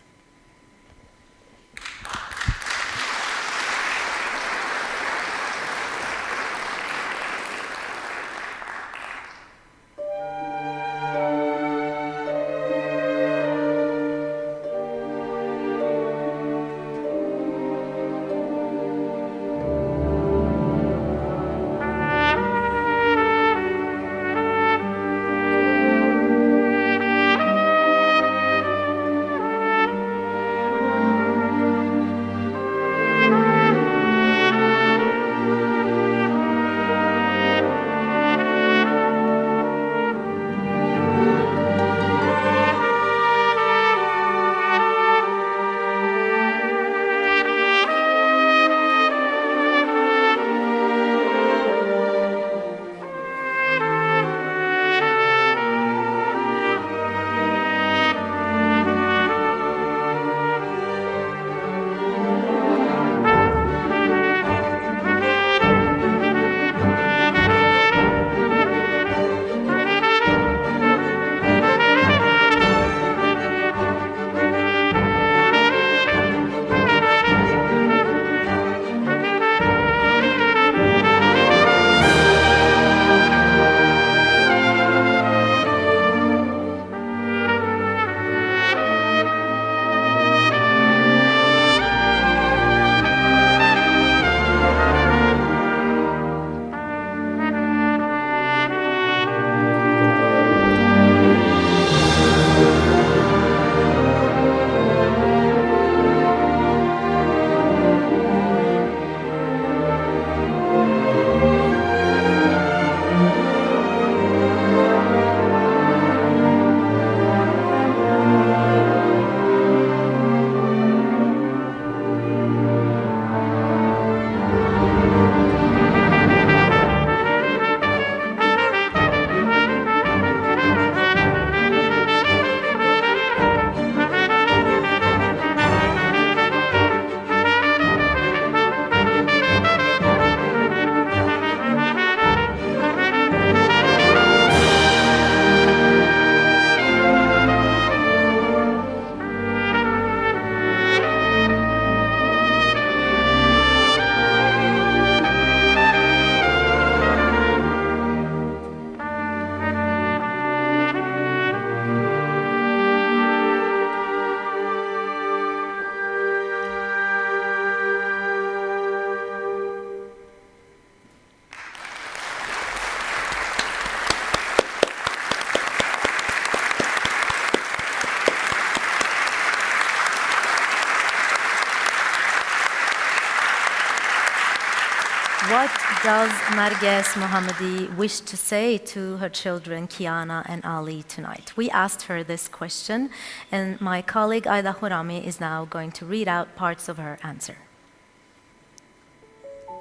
What does Narges Mohammadi wish to say to her children, Kiana and Ali, tonight? We asked her this question, and my colleague Aida Khorami is now going to read out parts of her answer.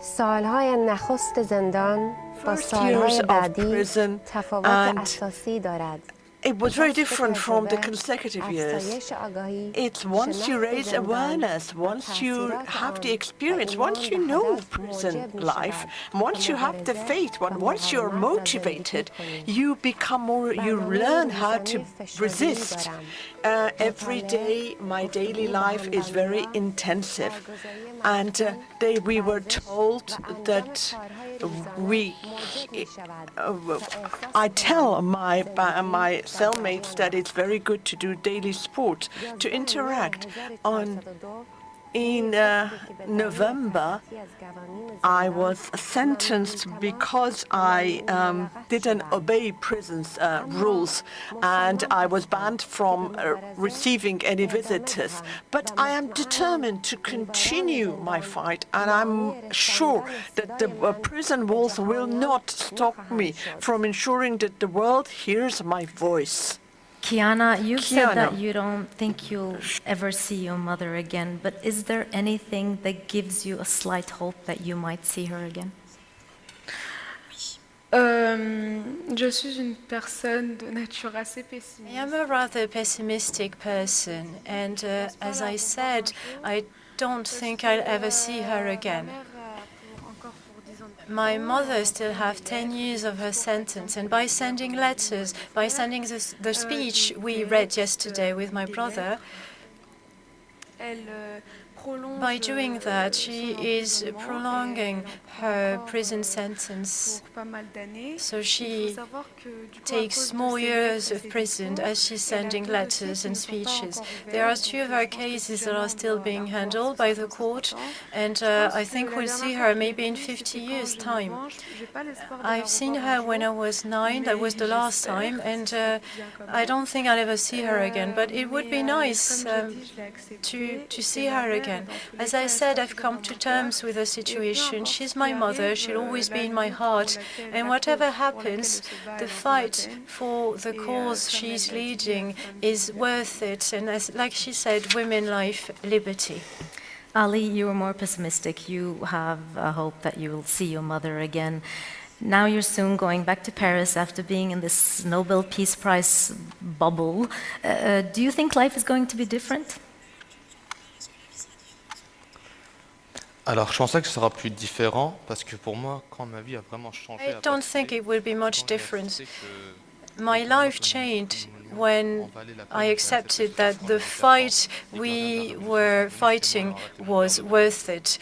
سالهای نخست زندان با سالهای بعدی تفاوت اساسی دارد. It was very different from the consecutive years. It's once you raise awareness, once you have the experience, once you know prison life, once you have the faith, once you're motivated, you become more, you learn how to resist. Every day, my daily life is very intensive. And we were told that I tell my cellmates that it's very good to do daily sport, to interact. In November, I was sentenced because I didn't obey prison's rules, and I was banned from receiving any visitors. But I am determined to continue my fight, and I'm sure that the prison walls will not stop me from ensuring that the world hears my voice. Kiana, you said that you don't think you'll ever see your mother again, but is there anything that gives you a slight hope that you might see her again? Je suis une personne de nature assez pessimiste. I am a rather pessimistic person, and as I said, I don't think I'll ever see her again. My mother still have 10 years of her sentence, and by sending letters, by sending the speech we read yesterday with my brother, by doing that, she is prolonging her prison sentence. So she takes more years of prison as she's sending letters and speeches. There are 2 of our cases that are still being handled by the court, and I think we'll see her maybe in 50 years' time. I've seen her when I was 9, that was the last time, and I don't think I'll ever see her again, but it would be nice to see her again. As I said, I've come to terms with the situation. She's my mother, she'll always be in my heart, and whatever happens, the fight for the cause she's leading is worth it, and as, like she said, women, life, liberty. Ali, you were more pessimistic. You have a hope that you will see your mother again. Now you're soon going back to Paris after being in this Nobel Peace Prize bubble. Do you think life is going to be different? Alors, je pensais que ce sera plus différent parce que pour moi, quand ma vie a vraiment changé. I don't think it will be much different. My life changed when I accepted that the fight we were fighting was worth it.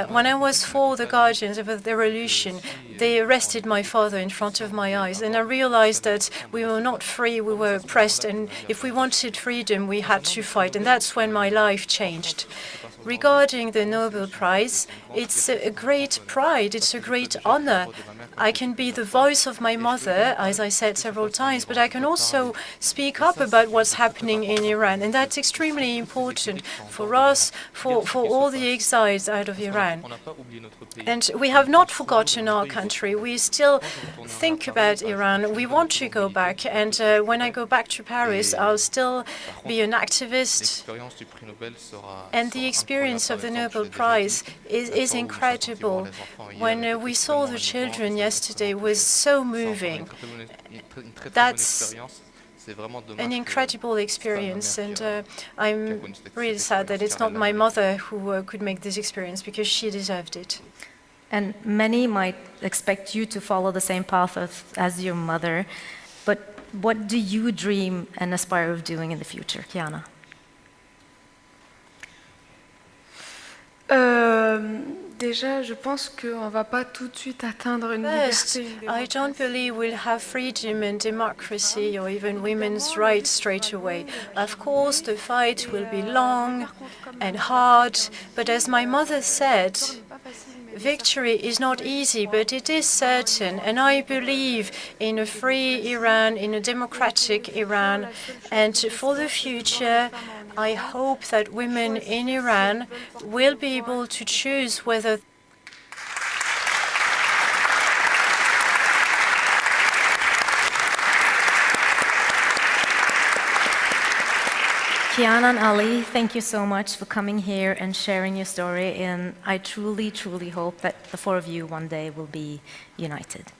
When I was for the guardians of the revolution, they arrested my father in front of my eyes, and I realized that we were not free, we were oppressed, and if we wanted freedom, we had to fight, and that's when my life changed. Regarding the Nobel Prize, it's a great pride, it's a great honor. I can be the voice of my mother, as I said several times, but I can also speak up about what's happening in Iran, and that's extremely important for us, for all the exiles out of Iran. And we have not forgotten our country. We still think about Iran. We want to go back, and when I go back to Paris, I'll still be an activist, and the experience of the Nobel Prize is incredible. When we saw the children yesterday, was so moving. That's an incredible experience, and I'm really sad that it's not my mother who could make this experience, because she deserved it. And many might expect you to follow the same path as your mother, but what do you dream and aspire of doing in the future, Kiana? Déjà, je pense qu'on va pas tout de suite atteindre une First, liberté. I don't believe we'll have freedom and democracy or even women's rights straight away. Of course, the fight will be long and hard, but as my mother said, victory is not easy, but it is certain, and I believe in a free Iran, in a democratic Iran, and for the future, I hope that women in Iran will be able to choose whether Kiana and Ali, thank you so much for coming here and sharing your story. And I truly, truly hope that the four of you one day will be united.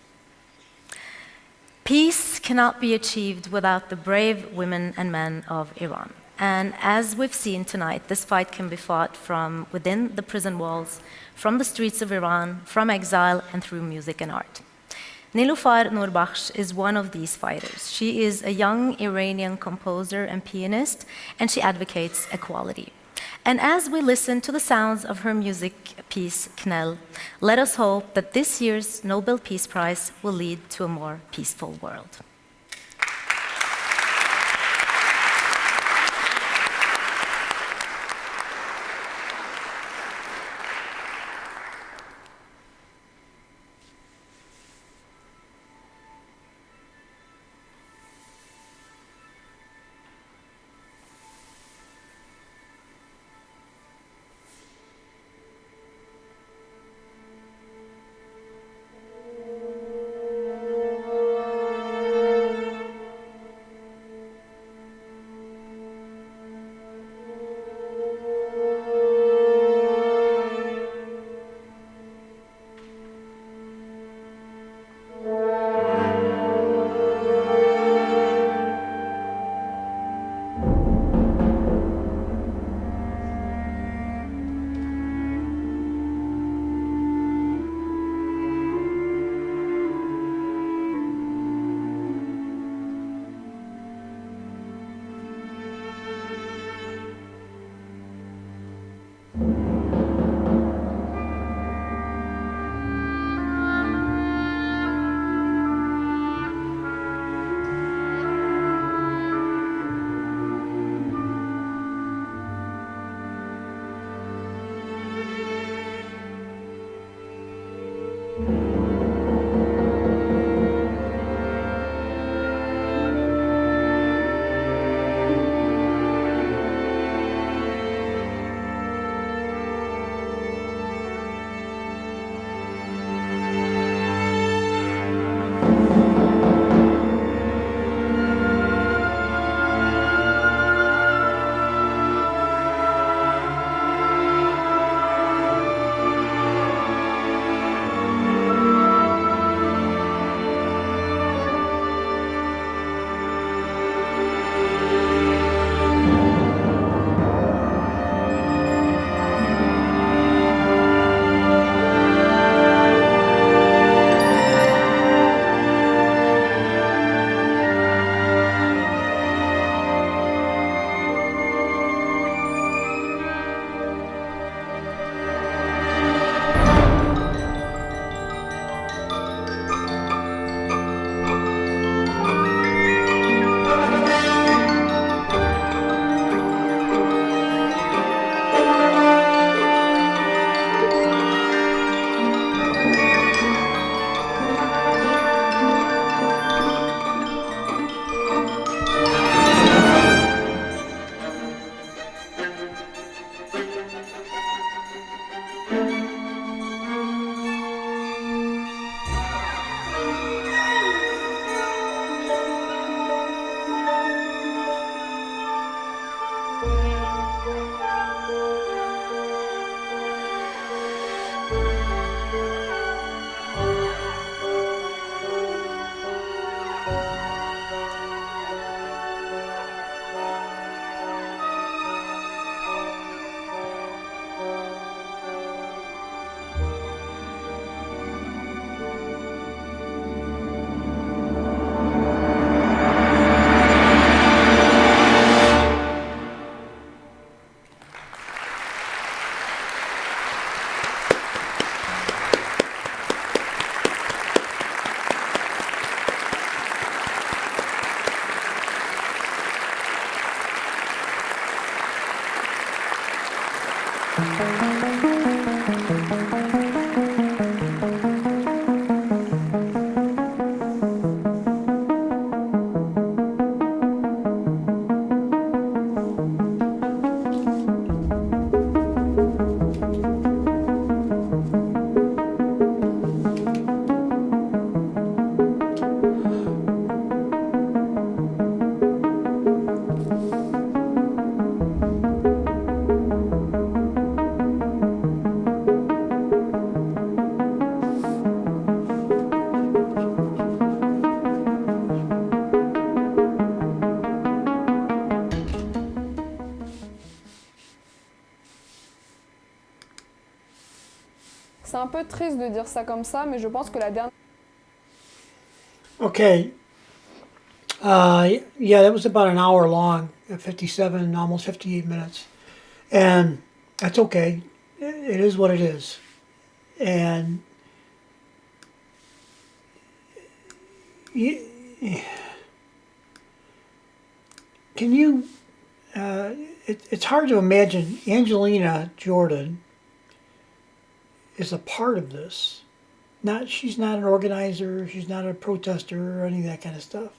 Peace cannot be achieved without the brave women and men of Iran. And as we've seen tonight, this fight can be fought from within the prison walls, from the streets of Iran, from exile, and through music and art. Nilufar Nurbakhsh is one of these fighters. She is a young Iranian composer and pianist, and she advocates equality. And as we listen to the sounds of her music piece, Knell, let us hope that this year's Nobel Peace Prize will lead to a more peaceful world. un peu triste de dire ça comme ça, mais je pense que la dernière... Okay. Yeah, that was about an hour long, 57, almost 58 minutes. And that's okay. It is what it is. And can you, it's hard to imagine Angelina Jordan is a part of this. She's not an organizer, she's not a protester or any of that kind of stuff.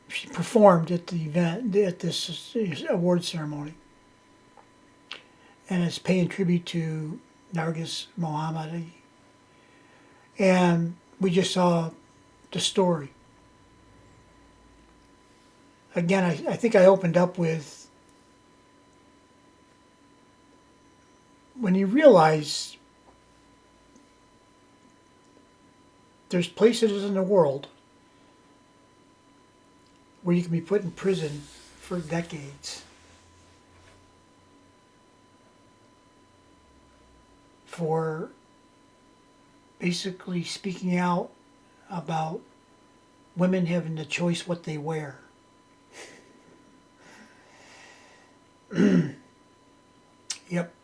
She performed at the event, at this award ceremony. And it's paying tribute to Narges Mohammadi. And we just saw the story. Again, I think I opened up with, when you realize there's places in the world where you can be put in prison for decades for basically speaking out about women having the choice what they wear. Yep.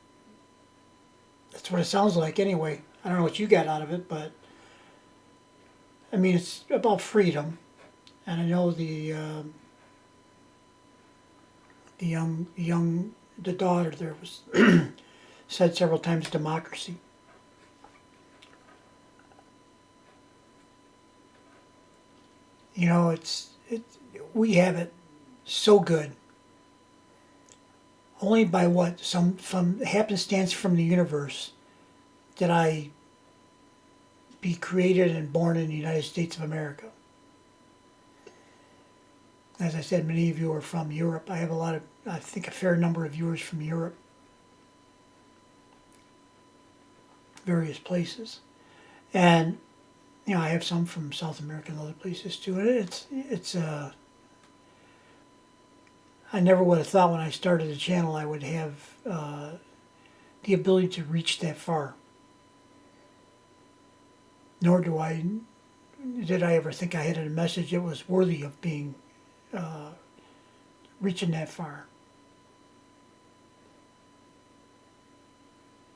That's what it sounds like anyway. I don't know what you got out of it, but I mean, it's about freedom. And I know the daughter there was said several times democracy. You know, we have it so good. Only by what? From happenstance from the universe did I be created and born in the United States of America. As I said, many of you are from Europe. I have I think a fair number of viewers from Europe. Various places. And, you know, I have some from South America and other places too. And I never would have thought when I started the channel I would have the ability to reach that far. Nor did I ever think I had a message that was worthy of being reaching that far.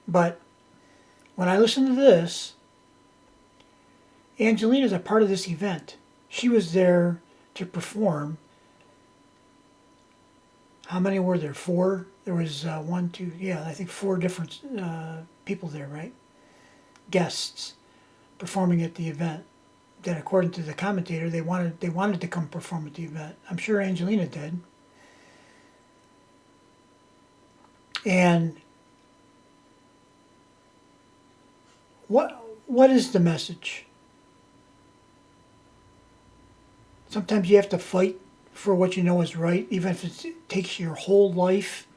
But when I listen to this, Angelina's a part of this event. She was there to perform. How many were there? 4? There was 1, 2, yeah, I think 4 different people there, right? Guests performing at the event. That according to the commentator, they wanted to come perform at the event. I'm sure Angelina did. And what is the message? Sometimes you have to fight for what you know is right, even if it takes your whole life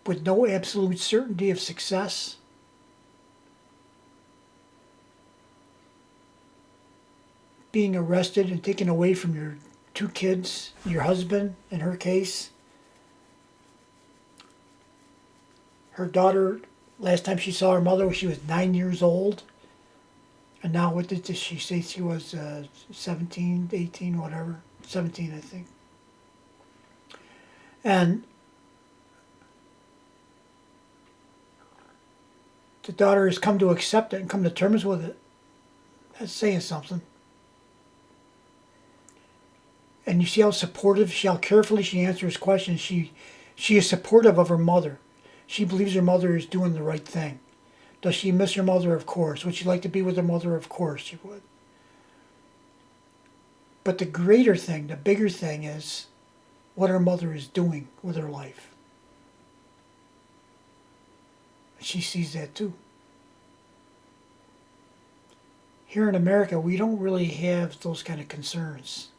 with no absolute certainty of success. Being arrested and taken away from your 2 kids, your husband, in her case. Her daughter, last time she saw her mother, she was 9 years old. And now what did she say? She was 17, 18, whatever. 17, I think. And the daughter has come to accept it and come to terms with it. That's saying something. And you see how supportive, how carefully she answers questions. She is supportive of her mother. She believes her mother is doing the right thing. Does she miss her mother? Of course. Would she like to be with her mother? Of course she would. But the greater thing, the bigger thing is what her mother is doing with her life. She sees that too. Here in America, we don't really have those kind of concerns.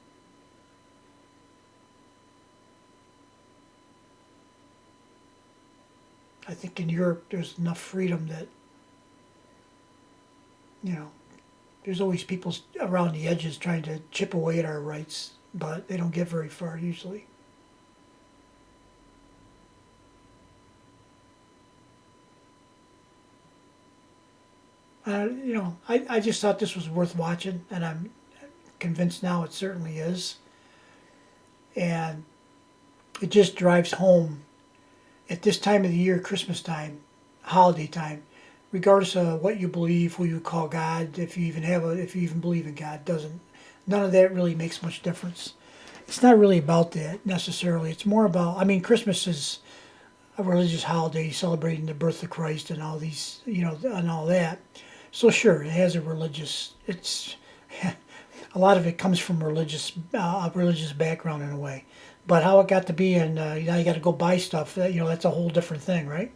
I think in Europe there's enough freedom that, you know, there's always people around the edges trying to chip away at our rights, but they don't get very far usually. You know, I just thought this was worth watching, and I'm convinced now it certainly is. And it just drives home at this time of the year, Christmas time, holiday time, regardless of what you believe, who you call God, if you even believe in God, none of that really makes much difference. It's not really about that necessarily. It's more about, I mean, Christmas is a religious holiday celebrating the birth of Christ and all these, you know, and all that. So sure, it has a religious, it's, a lot of it comes from a religious background in a way. But how it got to be, and now you got to go buy stuff, you know, that's a whole different thing, right?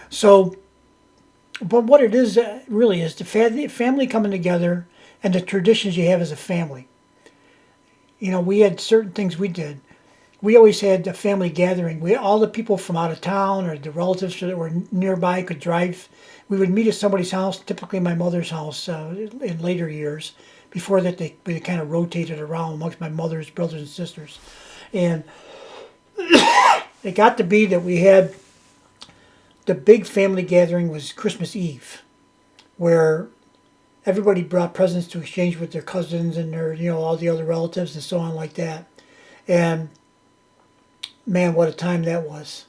So, but what it is really is the family coming together and the traditions you have as a family. You know, we had certain things we did. We always had a family gathering. All the people from out of town or the relatives that were nearby could drive. We would meet at somebody's house, typically my mother's house in later years. Before that, they kind of rotated around amongst my mother's brothers and sisters. And it got to be that we had the big family gathering was Christmas Eve, where everybody brought presents to exchange with their cousins and their, you know, all the other relatives and so on like that. And man, what a time that was.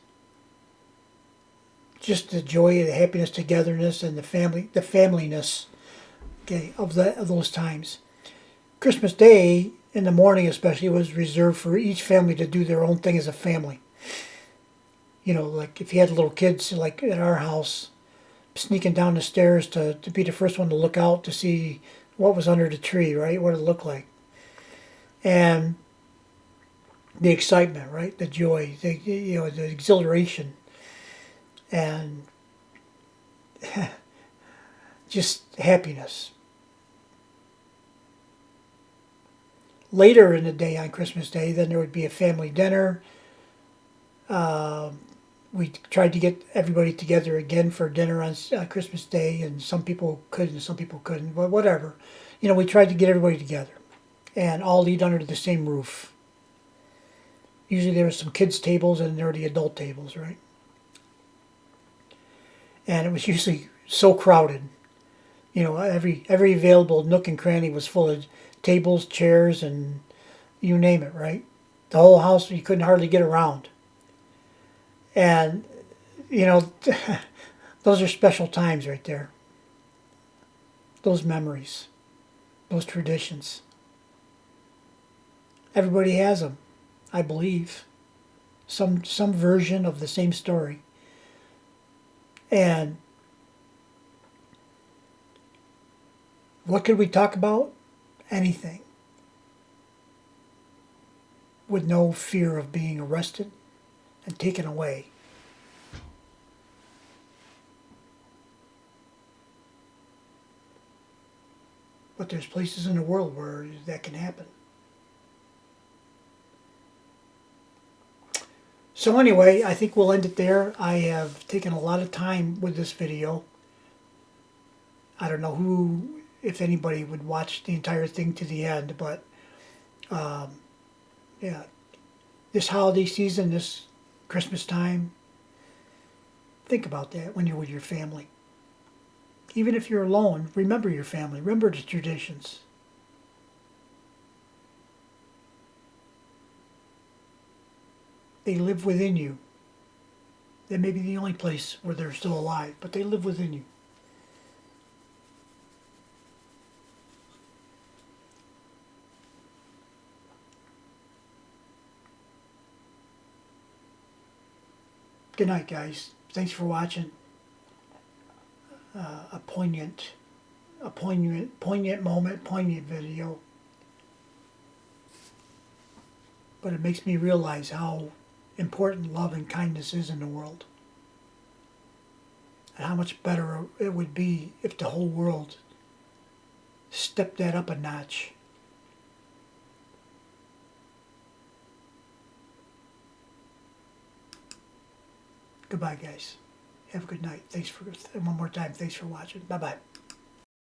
Just the joy, the happiness, togetherness, and the familyness, okay, of those times. Christmas Day, in the morning especially, was reserved for each family to do their own thing as a family. You know, like if you had little kids, like at our house, sneaking down the stairs to be the first one to look out to see what was under the tree, right? What it looked like. And the excitement, right? The joy, the exhilaration. And just happiness. Later in the day on Christmas Day, then there would be a family dinner. We tried to get everybody together again for dinner on Christmas Day, and some people could and some people couldn't, but whatever. You know, we tried to get everybody together and all eat under the same roof. Usually there were some kids' tables and there were the adult tables, right? And it was usually so crowded. You know, every available nook and cranny was full of tables, chairs, and you name it, right? The whole house, you couldn't hardly get around. And, you know, those are special times right there. Those memories, those traditions. Everybody has them, I believe. Some version of the same story. And what could we talk about? Anything. With no fear of being arrested and taken away. But there's places in the world where that can happen. So anyway, I think we'll end it there. I have taken a lot of time with this video. I don't know who, if anybody would watch the entire thing to the end, but yeah, this holiday season, this Christmas time, think about that when you're with your family. Even if you're alone, remember your family, remember the traditions. They live within you. They may be the only place where they're still alive, but they live within you. Good night, guys. Thanks for watching. A poignant moment, poignant video. But it makes me realize how important love and kindness is in the world. And how much better it would be if the whole world stepped that up a notch. Goodbye, guys. Have a good night. Thanks for, one more time, thanks for watching. Bye-bye.